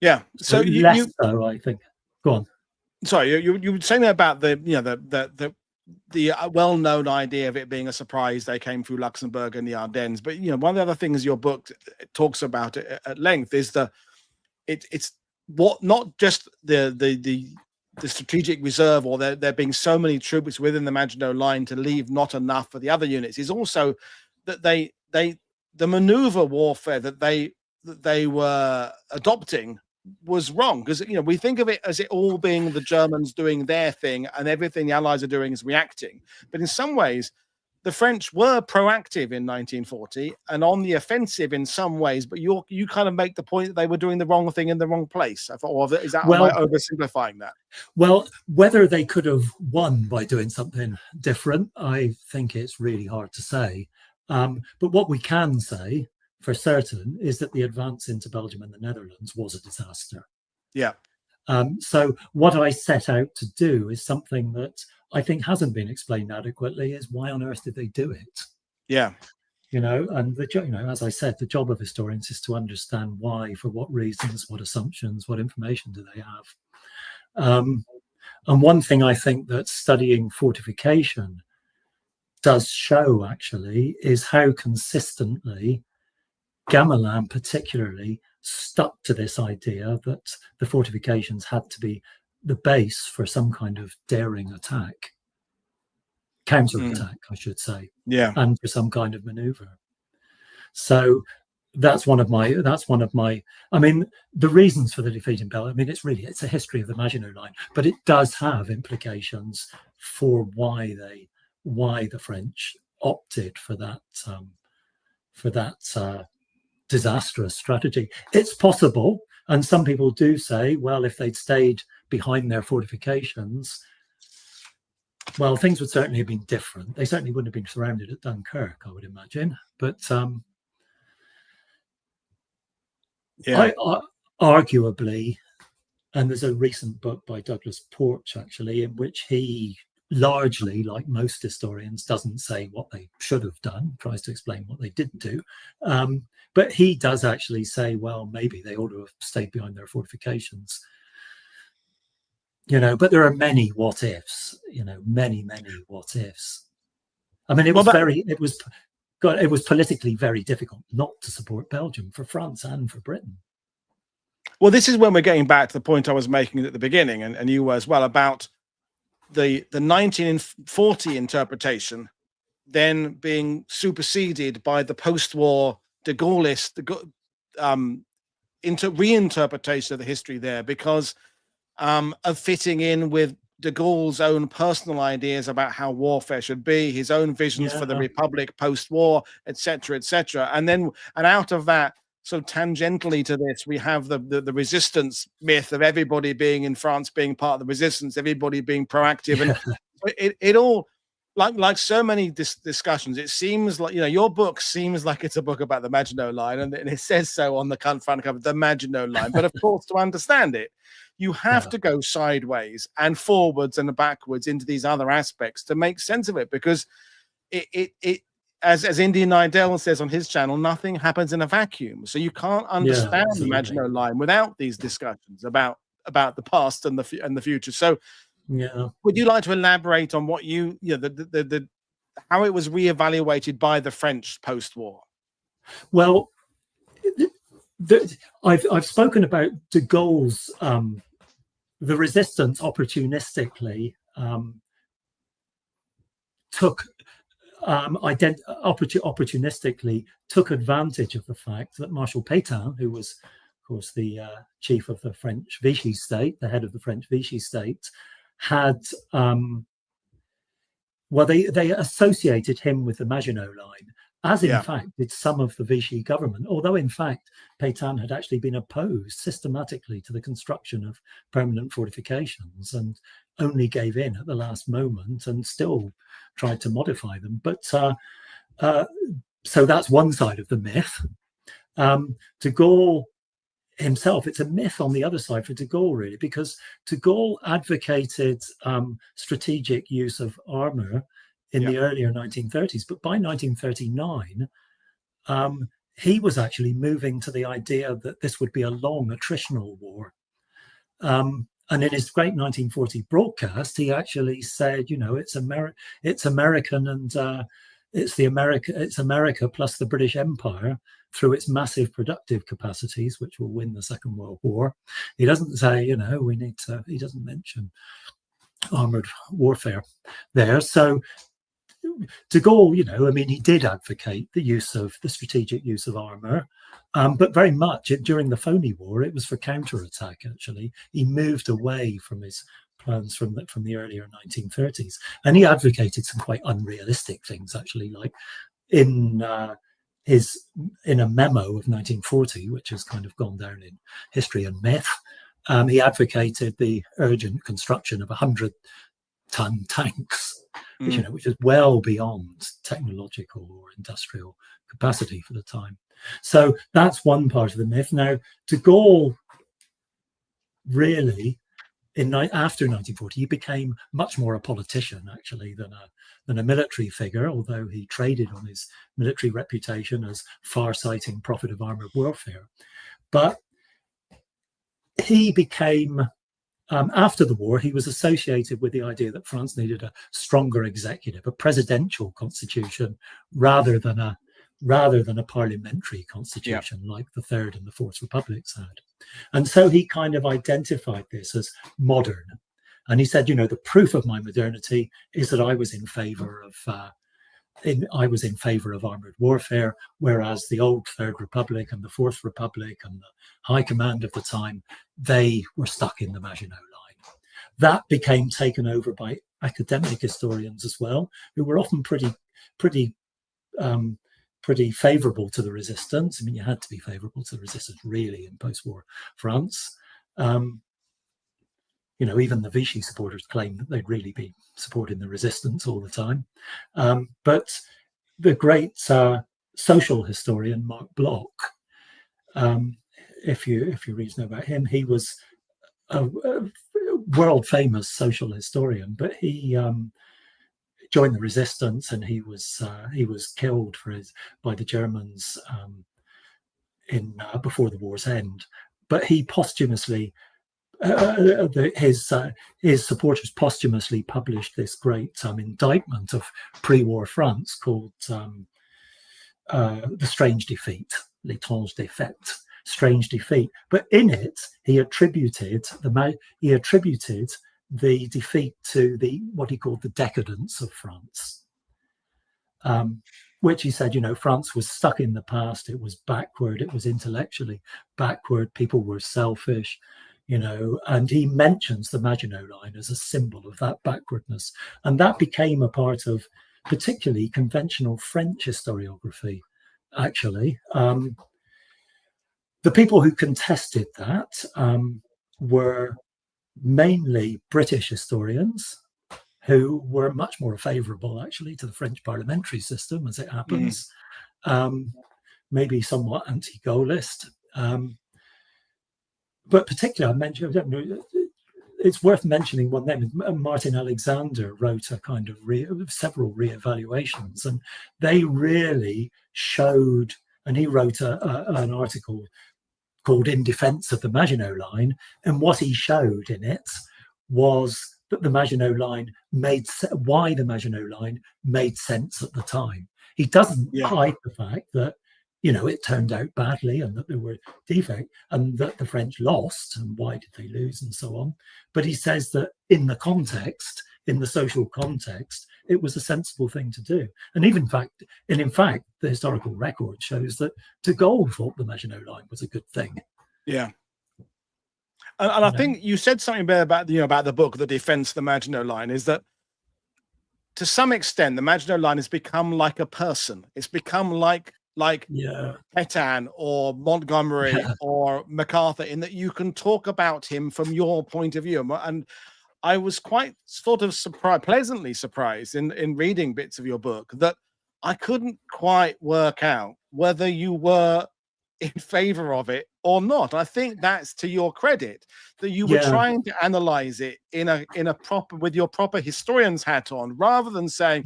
Yeah. So so I think. Go on. Sorry, you were saying about the well-known idea of it being a surprise they came through Luxembourg and the Ardennes, but one of the other things your book talks about it at length is it's what, not just the strategic reserve, or there being so many troops within the Maginot Line to leave not enough for the other units, is also that the maneuver warfare that they were adopting was wrong, because we think of it as it all being the Germans doing their thing and everything the Allies are doing is reacting. But in some ways, the French were proactive in 1940 and on the offensive in some ways. But you kind of make the point that they were doing the wrong thing in the wrong place. Am I oversimplifying that? Well, whether they could have won by doing something different, I think it's really hard to say. But what we can say for certain is that the advance into Belgium and the Netherlands was a disaster. Yeah. So what I set out to do is something that I think hasn't been explained adequately, is why on earth did they do it? Yeah. And as I said, the job of historians is to understand why, for what reasons, what assumptions, what information do they have. And one thing I think that studying fortification does show, actually, is how consistently Gamelin particularly stuck to this idea that the fortifications had to be the base for some kind of daring attack, counter-attack, I should say, and for some kind of maneuver. So that's one of my. I mean, the reasons for the defeat in Belgium. I mean, it's a history of the Maginot Line, but it does have implications for why the French opted for that disastrous strategy. It's possible, and some people do say, well, if they'd stayed behind their fortifications, well, things would certainly have been different. They certainly wouldn't have been surrounded at Dunkirk, I would imagine. But arguably, and there's a recent book by Douglas Porch, actually, in which he largely, like most historians, doesn't say what they should have done, tries to explain what they didn't do. But he does actually say, well, maybe they ought to have stayed behind their fortifications. But there are many what ifs, many what ifs. I mean, it was politically very difficult not to support Belgium for France and for Britain. Well, this is when we're getting back to the point I was making at the beginning, and you were as well, about the 1940 interpretation then being superseded by the post-war de Gaulleist reinterpretation of the history there, because of fitting in with de Gaulle's own personal ideas about how warfare should be, his own visions for the Republic post-war, etc., etc. And out of that, so tangentially to this, we have the resistance myth of everybody being in France, being part of the resistance, everybody being proactive, and it all like so many discussions, it seems like, your book seems like it's a book about the Maginot Line, and it says so on the front cover, the Maginot Line. But of course, to understand it, you have to go sideways and forwards and backwards into these other aspects to make sense of it, because it as Indian Nidell says on his channel, nothing happens in a vacuum. So you can't understand the Maginot Line without these discussions about the past and the future. So would you like to elaborate on what how it was reevaluated by the French post-war? Well, I've spoken about de Gaulle's the resistance opportunistically opportunistically took advantage of the fact that Marshal Pétain, who was, of course, the chief of the French Vichy state, the head of the French Vichy state, had they associated him with the Maginot Line, as in fact did some of the Vichy government, although in fact Pétain had actually been opposed systematically to the construction of permanent fortifications and only gave in at the last moment and still tried to modify them. But so that's one side of the myth. De Gaulle himself, it's a myth on the other side for de Gaulle, really, because de Gaulle advocated strategic use of armor in the earlier 1930s, but by 1939 he was actually moving to the idea that this would be a long attritional war. And in his great 1940 broadcast, he actually said, it's American, and it's America plus the British Empire through its massive productive capacities, which will win the Second World War. He doesn't say, we need to. He doesn't mention armored warfare there. So de Gaulle, he did advocate the strategic use of armor, but very much during the Phoney War, it was for counterattack. Actually, he moved away from his plans from the earlier 1930s, and he advocated some quite unrealistic things. Actually, like in a memo of 1940, which has kind of gone down in history and myth, he advocated the urgent construction of 100-ton tanks. Which is well beyond technological or industrial capacity for the time. So that's one part of the myth. Now, de Gaulle really, after 1940, he became much more a politician, actually, than a military figure, although he traded on his military reputation as far-sighting prophet of armored warfare. But he became... after the war, he was associated with the idea that France needed a stronger executive, a presidential constitution, rather than a parliamentary constitution like the Third and the Fourth Republics had. And so he kind of identified this as modern. And he said, the proof of my modernity is that I was in favor of armored warfare, whereas the old Third Republic and the Fourth Republic and the High Command of the time, they were stuck in the Maginot Line. That became taken over by academic historians as well, who were often pretty favourable to the resistance. You had to be favourable to the resistance, really, in post-war France. Even the Vichy supporters claimed that they'd really be supporting the resistance all the time. But the great social historian Marc Bloch, if you read about him, he was a world famous social historian, but he joined the resistance and he was killed by the Germans before the war's end. But he posthumously his supporters posthumously published this great indictment of pre-war France called The Strange Defeat, L'étrange défaite, Strange Defeat. But in it, he attributed the defeat to what he called the decadence of France, which he said, France was stuck in the past. It was backward. It was intellectually backward. People were selfish. And he mentions the Maginot Line as a symbol of that backwardness. And that became a part of particularly conventional French historiography, actually. The people who contested that were mainly British historians who were much more favourable, actually, to the French parliamentary system, as it happens, maybe somewhat anti-Gaullist. But particularly, I mentioned, I don't know, it's worth mentioning one name. Martin Alexander wrote a kind of several reevaluations, and they really showed, and he wrote an article called In Defense of the Maginot Line, and what he showed in it was that the Maginot Line why the Maginot Line made sense at the time. He doesn't hide the fact that, you know, it turned out badly and that there were defects and that the French lost and why did they lose and so on. But he says that in the context, in the social context, it was a sensible thing to do. And in fact, the historical record shows that de Gaulle thought the Maginot Line was a good thing. Yeah. And I think you said something there about, you know, about the book, The Defense of the Maginot Line, is that to some extent, the Maginot Line has become like a person. It's become like Petain or Montgomery or MacArthur, in that you can talk about him from your point of view. And I was quite sort of pleasantly surprised in reading bits of your book that I couldn't quite work out whether you were in favor of it or not. I think that's to your credit, that you were trying to analyze it in a proper, with your proper historian's hat on, rather than saying,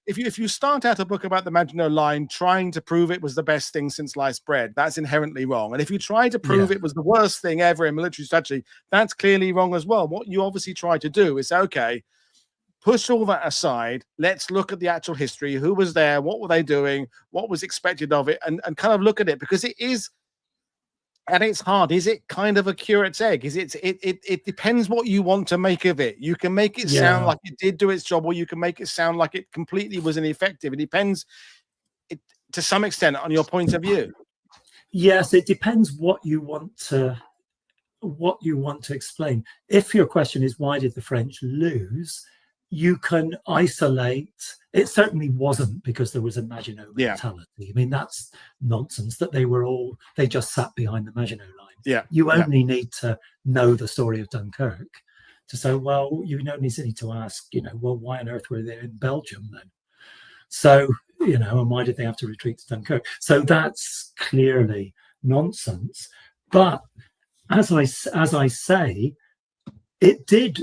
if you start out a book about the Maginot Line trying to prove it was the best thing since sliced bread, that's inherently wrong. And if you try to prove it was the worst thing ever in military strategy, that's clearly wrong as well. What you obviously try to do is, okay, push all that aside. Let's look at the actual history. Who was there? What were they doing? What was expected of it? And kind of look at it, because it is, at its heart, is it kind of a curate's egg? Is it depends what you want to make of it. You can make it sound like it did do its job, or you can make it sound like it completely was ineffective. It depends, to some extent, on your point of view. Yes, it depends what you want to explain. If your question is why did the French lose, you can isolate. It certainly wasn't because there was a Maginot mentality. I mean, that's nonsense that they just sat behind the Maginot Line. You only need to know the story of Dunkirk to say, well, you don't need to ask, well, why on earth were they in Belgium then? So, and why did they have to retreat to Dunkirk? So that's clearly nonsense. But as I say, it did.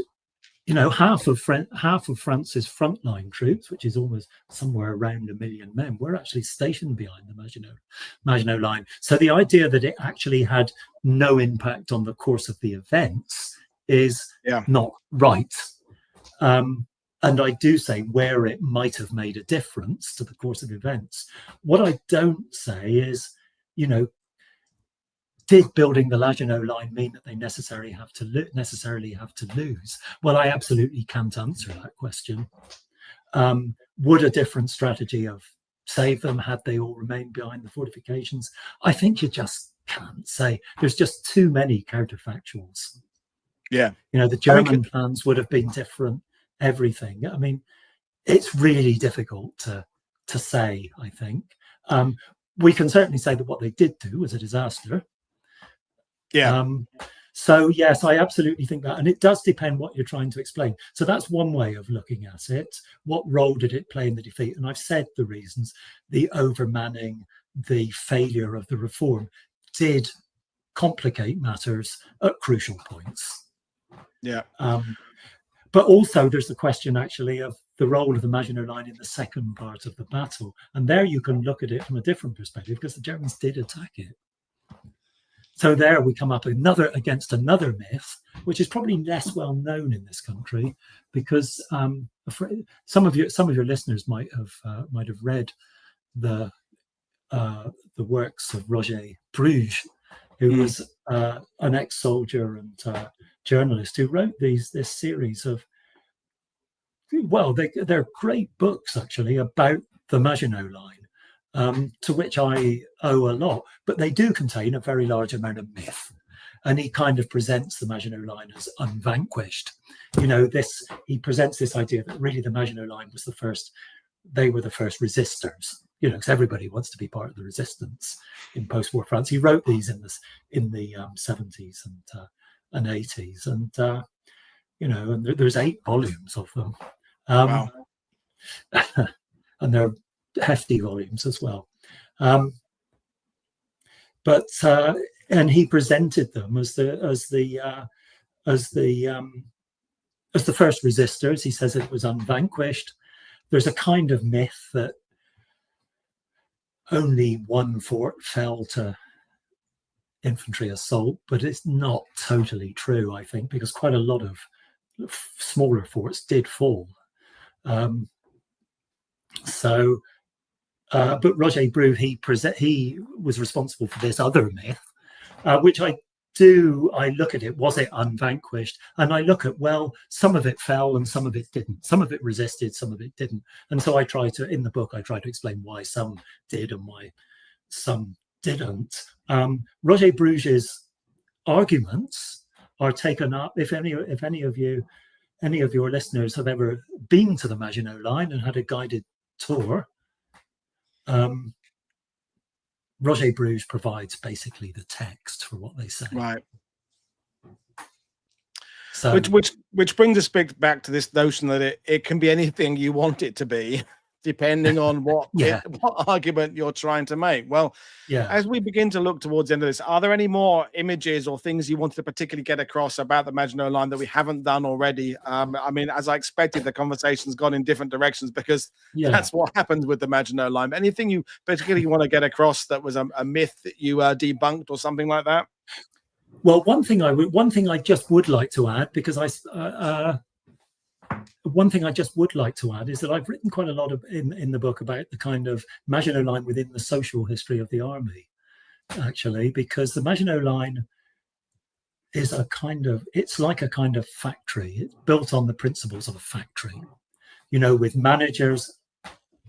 Half of France's frontline troops, which is almost somewhere around 1 million men, were actually stationed behind the Maginot Line. So the idea that it actually had no impact on the course of the events is not right. And I do say where it might have made a difference to the course of events. What I don't say is, did building the Maginot Line mean that they necessarily have to lose? Well, I absolutely can't answer that question. Would a different strategy have saved them had they all remained behind the fortifications? I think you just can't say. There's just too many counterfactuals. Yeah. The German plans would have been different, everything. I mean, it's really difficult to say, I think. We can certainly say that what they did do was a disaster. So yes, I absolutely think that, and it does depend what you're trying to explain. So that's one way of looking at it. What role did it play in the defeat? And I've said the reasons: the overmanning, the failure of the reform did complicate matters at crucial points. But also there's the question actually of the role of the Maginot Line in the second part of the battle, and there you can look at it from a different perspective, because the Germans did attack it. So there we come up against another myth, which is probably less well known in this country, because some of your listeners might have read the works of Roger Bruges, who was an ex-soldier and journalist who wrote this series of, they're great books actually about the Maginot Line. To which I owe a lot, but they do contain a very large amount of myth. And he kind of presents the Maginot Line as unvanquished. He presents this idea that really the Maginot Line was they were the first resistors, because everybody wants to be part of the resistance in post-war France. He wrote these in the 70s and 80s. And, and there's 8 volumes of them. Um, Wow. and they're hefty volumes as well. But and he presented them as the first resistors. He says it was unvanquished. There's a kind of myth that only one fort fell to infantry assault, but it's not totally true, I think, because quite a lot of smaller forts did fall. But Roger Bru, he was responsible for this other myth, which I look at it, was it unvanquished? And I look at, well, some of it fell and some of it didn't. Some of it resisted, some of it didn't. And so in the book, I try to explain why some did and why some didn't. Roger Bruges' arguments are taken up. If any of your listeners have ever been to the Maginot Line and had a guided tour, Roger Bruges provides basically the text for what they say. Right. So, which brings us back to this notion that it can be anything you want it to be, depending on what what argument you're trying to make. Well, as we begin to look towards the end of this, are there any more images or things you wanted to particularly get across about the Maginot Line that we haven't done already? I mean, as I expected, the conversation's gone in different directions because that's what happens with the Maginot Line. But anything you particularly want to get across that was a myth that you debunked or something like that? Well, one thing I just would like to add, because one thing I just would like to add is that I've written quite a lot in the book about the kind of Maginot Line within the social history of the army, actually, because the Maginot Line is it's like a kind of factory. It's built on the principles of a factory, with managers,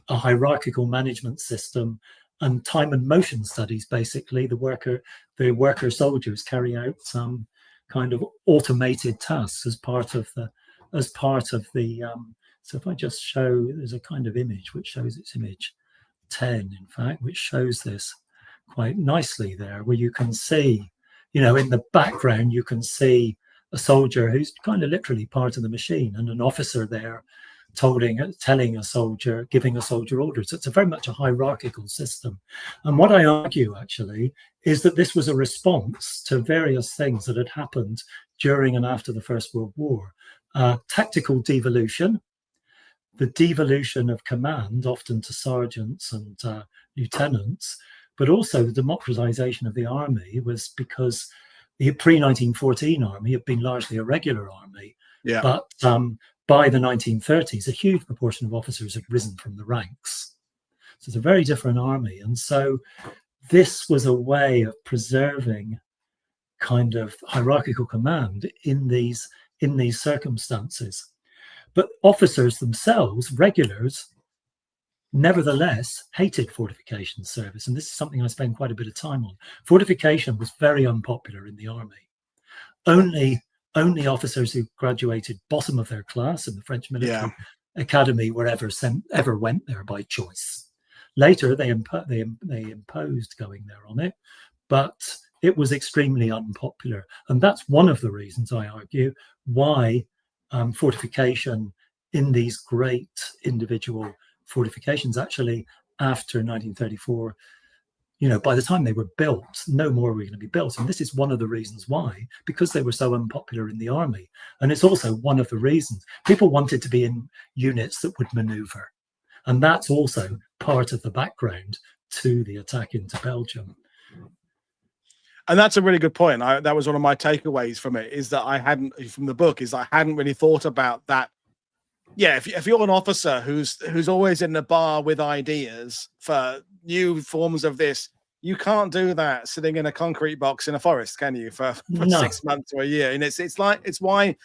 a hierarchical management system, and time and motion studies. Basically, the worker soldiers carry out some kind of automated tasks as part of the so if I just show, there's a kind of image which shows, it's image 10 in fact, which shows this quite nicely there, where you can see, in the background you can see a soldier who's kind of literally part of the machine, and an officer there telling a soldier, giving a soldier orders. It's very much a hierarchical system. And what I argue actually is that this was a response to various things that had happened during and after the First World War. Tactical devolution, the devolution of command, often to sergeants and lieutenants, but also the democratization of the army was because the pre-1914 army had been largely a regular army. Yeah. But by the 1930s, a huge proportion of officers had risen from the ranks. So it's a very different army. And so this was a way of preserving kind of hierarchical command in these circumstances. But officers themselves, regulars, nevertheless hated fortification service. And this is something I spend quite a bit of time on. Fortification was very unpopular in the army. Only officers who graduated bottom of their class in the French military academy were ever went there by choice. Later, they imposed going there on it, but it was extremely unpopular. And that's one of the reasons, I argue, why fortification in these great individual fortifications, actually after 1934, by the time they were built, no more were going to be built. And this is one of the reasons why, because they were so unpopular in the army. And it's also one of the reasons people wanted to be in units that would maneuver. And that's also part of the background to the attack into Belgium. And that's a really good point. That was one of my takeaways from it, is that I hadn't really thought about that. Yeah, if you're an officer who's always in the bar with ideas for new forms of this, you can't do that sitting in a concrete box in a forest, can you? For 6 months or a year. And it's why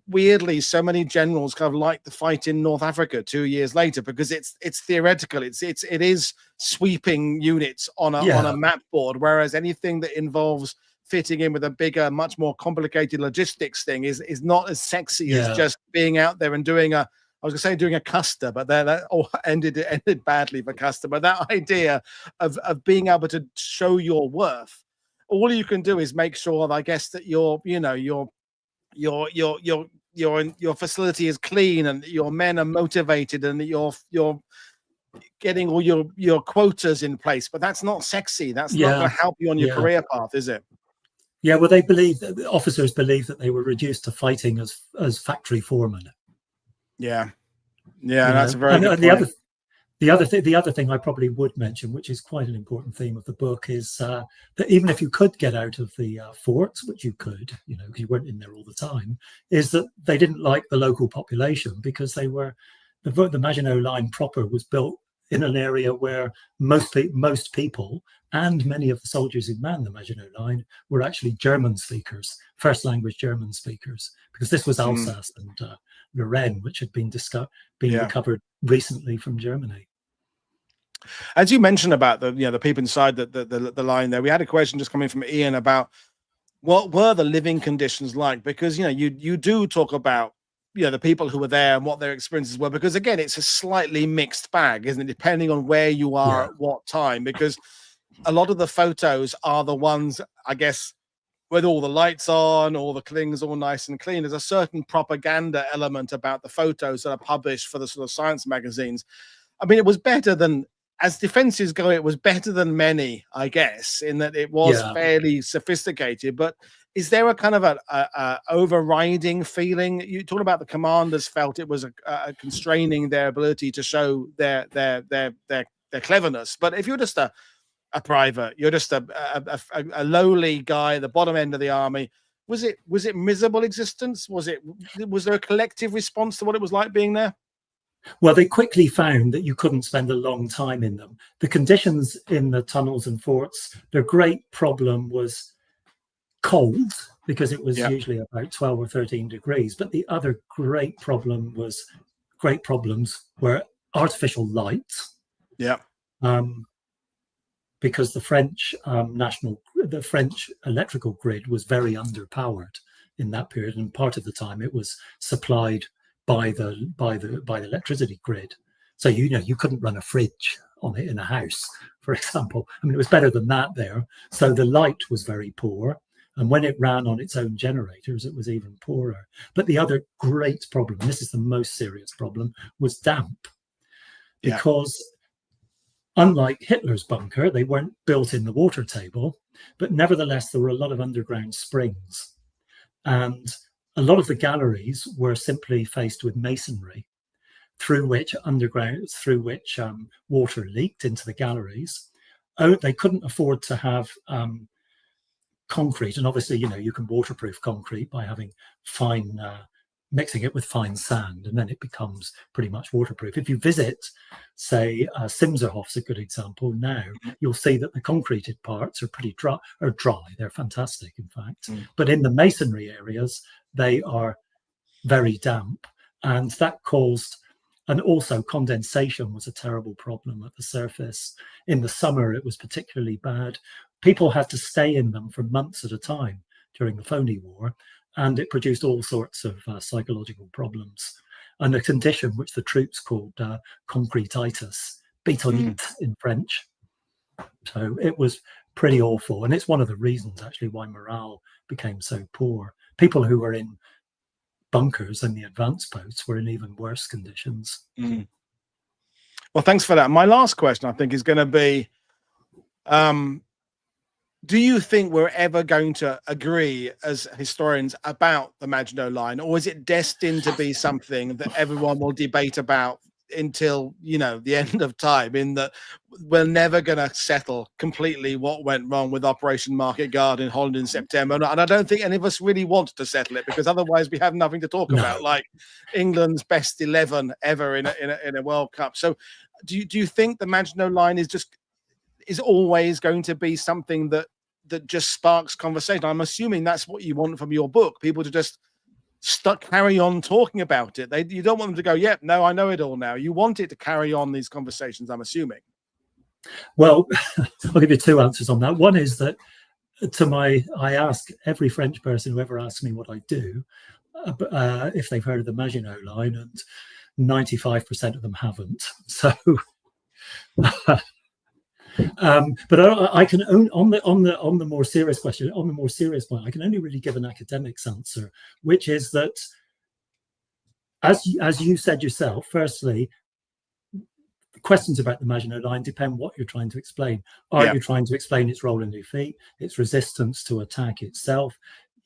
weirdly so many generals kind of like the fight in North Africa 2 years later, because it's theoretical. It is sweeping units on a map board, whereas anything that involves fitting in with a bigger, much more complicated logistics thing is not as sexy as just being out there and doing a Custer, but that all ended badly for Custer. But that idea of being able to show your worth, all you can do is make sure, I guess, that you're your facility is clean and your men are motivated and that you're getting all your quotas in place, but that's not sexy. That's not going to help you on your career path, is it? Yeah, well, they believe that the officers believe that they were reduced to fighting as factory foremen. Yeah, that's a very good point. The other thing I probably would mention, which is quite an important theme of the book, is that even if you could get out of the forts, which you could, because you weren't in there all the time, is that they didn't like the local population because the Maginot Line proper was built in an area where most people and many of the soldiers who manned the Maginot Line were actually German speakers, first language German speakers, because this was Alsace and Lorraine, which had been recovered recently from Germany. As you mentioned about the people inside the line there, we had a question just coming from Ian about what were the living conditions like, because you do talk about the people who were there and what their experiences were, because again it's a slightly mixed bag, isn't it, depending on where you are at what time, because a lot of the photos are the ones, I guess, with all the lights on, all the things all nice and clean. There's a certain propaganda element about the photos that are published for the sort of science magazines. I mean, it was better than, as defenses go, it was better than many, I guess, in that it was fairly sophisticated. But is there a kind of a overriding feeling? You talk about the commanders felt it was a constraining their ability to show their cleverness. But if you're just a private, you're just a lowly guy at the bottom end of the army, was it miserable existence? Was there a collective response to what it was like being there? Well, they quickly found that you couldn't spend a long time in them. The conditions in the tunnels and forts, their great problem was cold, because it was usually about 12 or 13 degrees. But the other great problems were artificial light. Yeah. Because the French electrical grid was very underpowered in that period, and part of the time it was supplied by the electricity grid. So you couldn't run a fridge on it in a house, for example. I mean, it was better than that there. So the light was very poor, and when it ran on its own generators, it was even poorer. But the other great problem, this is the most serious problem, was damp, because unlike Hitler's bunker, they weren't built in the water table, but nevertheless there were a lot of underground springs, and a lot of the galleries were simply faced with masonry, through which water leaked into the galleries. They couldn't afford to have concrete, and obviously, you can waterproof concrete by having mixing it with fine sand, and then it becomes pretty much waterproof. If you visit, say, Simserhof's a good example now, you'll see that the concreted parts are pretty dry. They're fantastic, in fact. But in the masonry areas, they are very damp, and that caused, and also condensation was a terrible problem at the surface. In the summer, it was particularly bad. People had to stay in them for months at a time during the Phoney War, and it produced all sorts of psychological problems, and a condition which the troops called concretitis, bétonite in French. So it was pretty awful, and it's one of the reasons actually why morale became so poor. People who were in bunkers and the advanced posts were in even worse conditions. Well, thanks for that. My last question, I think, is going to be, do you think we're ever going to agree as historians about the Maginot Line, or is it destined to be something that everyone will debate about until the end of time, in that we're never going to settle completely what went wrong with Operation Market Guard in Holland in September? And I don't think any of us really want to settle it, because otherwise we have nothing to talk about, like England's best 11 ever in a World Cup. So do you think the Maginot Line is always going to be something that just sparks conversation? I'm assuming that's what you want from your book, people to just carry on talking about it. You don't want them to go, yep, no, I know it all now. You want it to carry on these conversations, I'm assuming. Well, I'll give you two answers on that. One is that I ask every French person who ever asks me what I do if they've heard of the Maginot Line, and 95% of them haven't. So but I can only, on the more serious question, on the more serious point, I can only really give an academic's answer, which is that as you said yourself, firstly, questions about the Maginot Line depend what you're trying to explain. Are you trying to explain its role in defeat, its resistance to attack itself?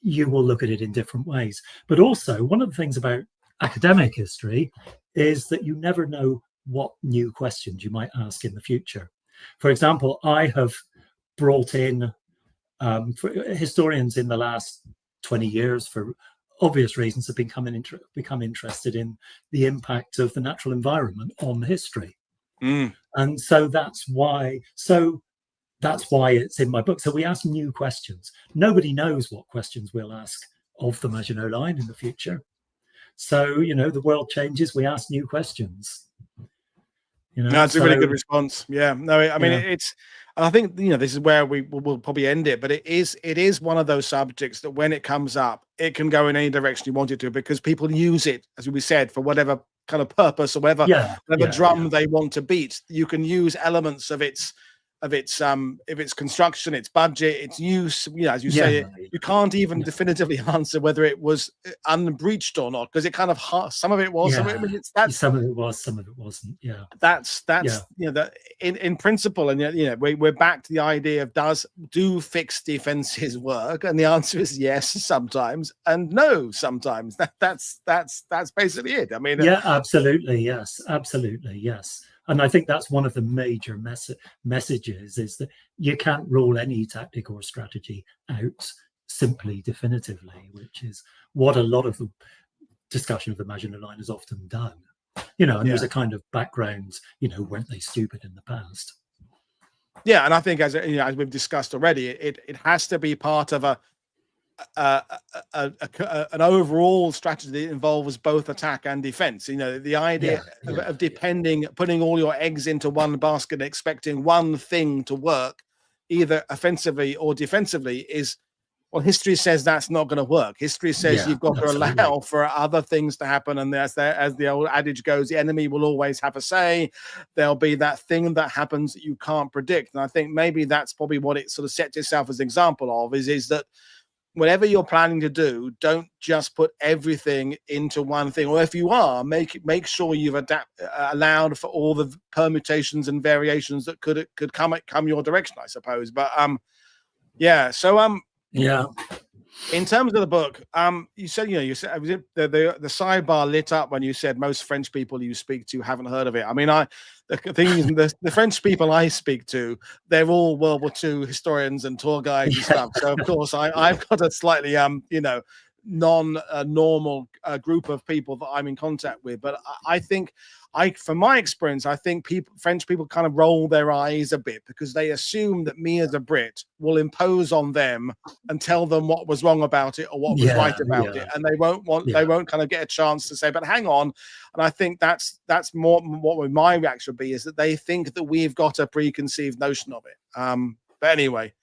You will look at it in different ways. But also, one of the things about academic history is that you never know what new questions you might ask in the future. For example, I have brought in historians in the last 20 years, for obvious reasons, have become interested in the impact of the natural environment on history. And so that's why it's in my book. So we ask new questions. Nobody knows what questions we'll ask of the Maginot Line in the future. So, the world changes, we ask new questions. That's a really good response. Yeah, no, I mean, I think, this is where we'll probably end it, but it is one of those subjects that when it comes up, it can go in any direction you want it to, because people use it, as we said, for whatever kind of purpose or whatever drum they want to beat. You can use elements of its construction, its budget, its use. As you say, you can't even definitively answer whether it was unbreached or not, because it kind of some of it was. Some of it was, some of it wasn't. Yeah, that's that in principle, and we're back to the idea of do fixed defenses work, and the answer is yes sometimes, and no sometimes. That's basically it. I mean, absolutely, yes. And I think that's one of the major messages, is that you can't rule any tactic or strategy out simply definitively, which is what a lot of the discussion of the Maginot Line has often done. And there's a kind of background, weren't they stupid in the past? Yeah, and I think as we've discussed already, it has to be part of an overall strategy that involves both attack and defense. The idea of putting all your eggs into one basket and expecting one thing to work either offensively or defensively is, well, history says that's not going to work. History says you've got to allow for other things to happen, and as the old adage goes, the enemy will always have a say. There'll be that thing that happens that you can't predict, and I think maybe that's probably what it sort of sets itself as an example of, is that whatever you're planning to do, don't just put everything into one thing. Or if you are, make sure you've allowed for all the permutations and variations that could come your direction, I suppose. But in terms of the book, you said the sidebar lit up when you said most French people you speak to haven't heard of it. I mean, the French people I speak to, they're all World War II historians and tour guides and stuff. So of course I've got a slightly non-normal group of people that I'm in contact with. But I think, from my experience, I think French people kind of roll their eyes a bit, because they assume that me as a Brit will impose on them and tell them what was wrong about it or what was right about it, and they won't kind of get a chance to say, but hang on. And I think that's more what my reaction would be, is that they think that we've got a preconceived notion of it. But anyway,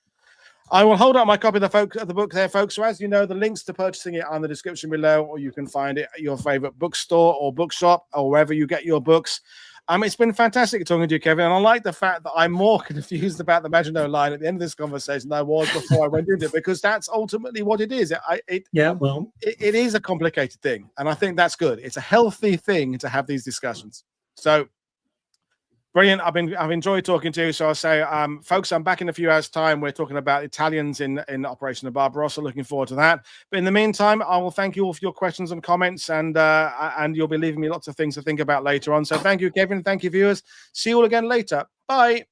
I will hold up my copy of the book there, folks. So as you know, the links to purchasing it are in the description below, or you can find it at your favorite bookstore or bookshop or wherever you get your books. It's been fantastic talking to you, Kevin, and I like the fact that I'm more confused about the Maginot Line at the end of this conversation than I was before I went into it, because that's ultimately what it is. It is a complicated thing, and I think that's good. It's a healthy thing to have these discussions. So brilliant. I've enjoyed talking to you. So I'll say, folks, I'm back in a few hours' time. We're talking about Italians in Operation Barbarossa. Looking forward to that. But in the meantime, I will thank you all for your questions and comments, and you'll be leaving me lots of things to think about later on. So thank you, Kevin. Thank you, viewers. See you all again later. Bye.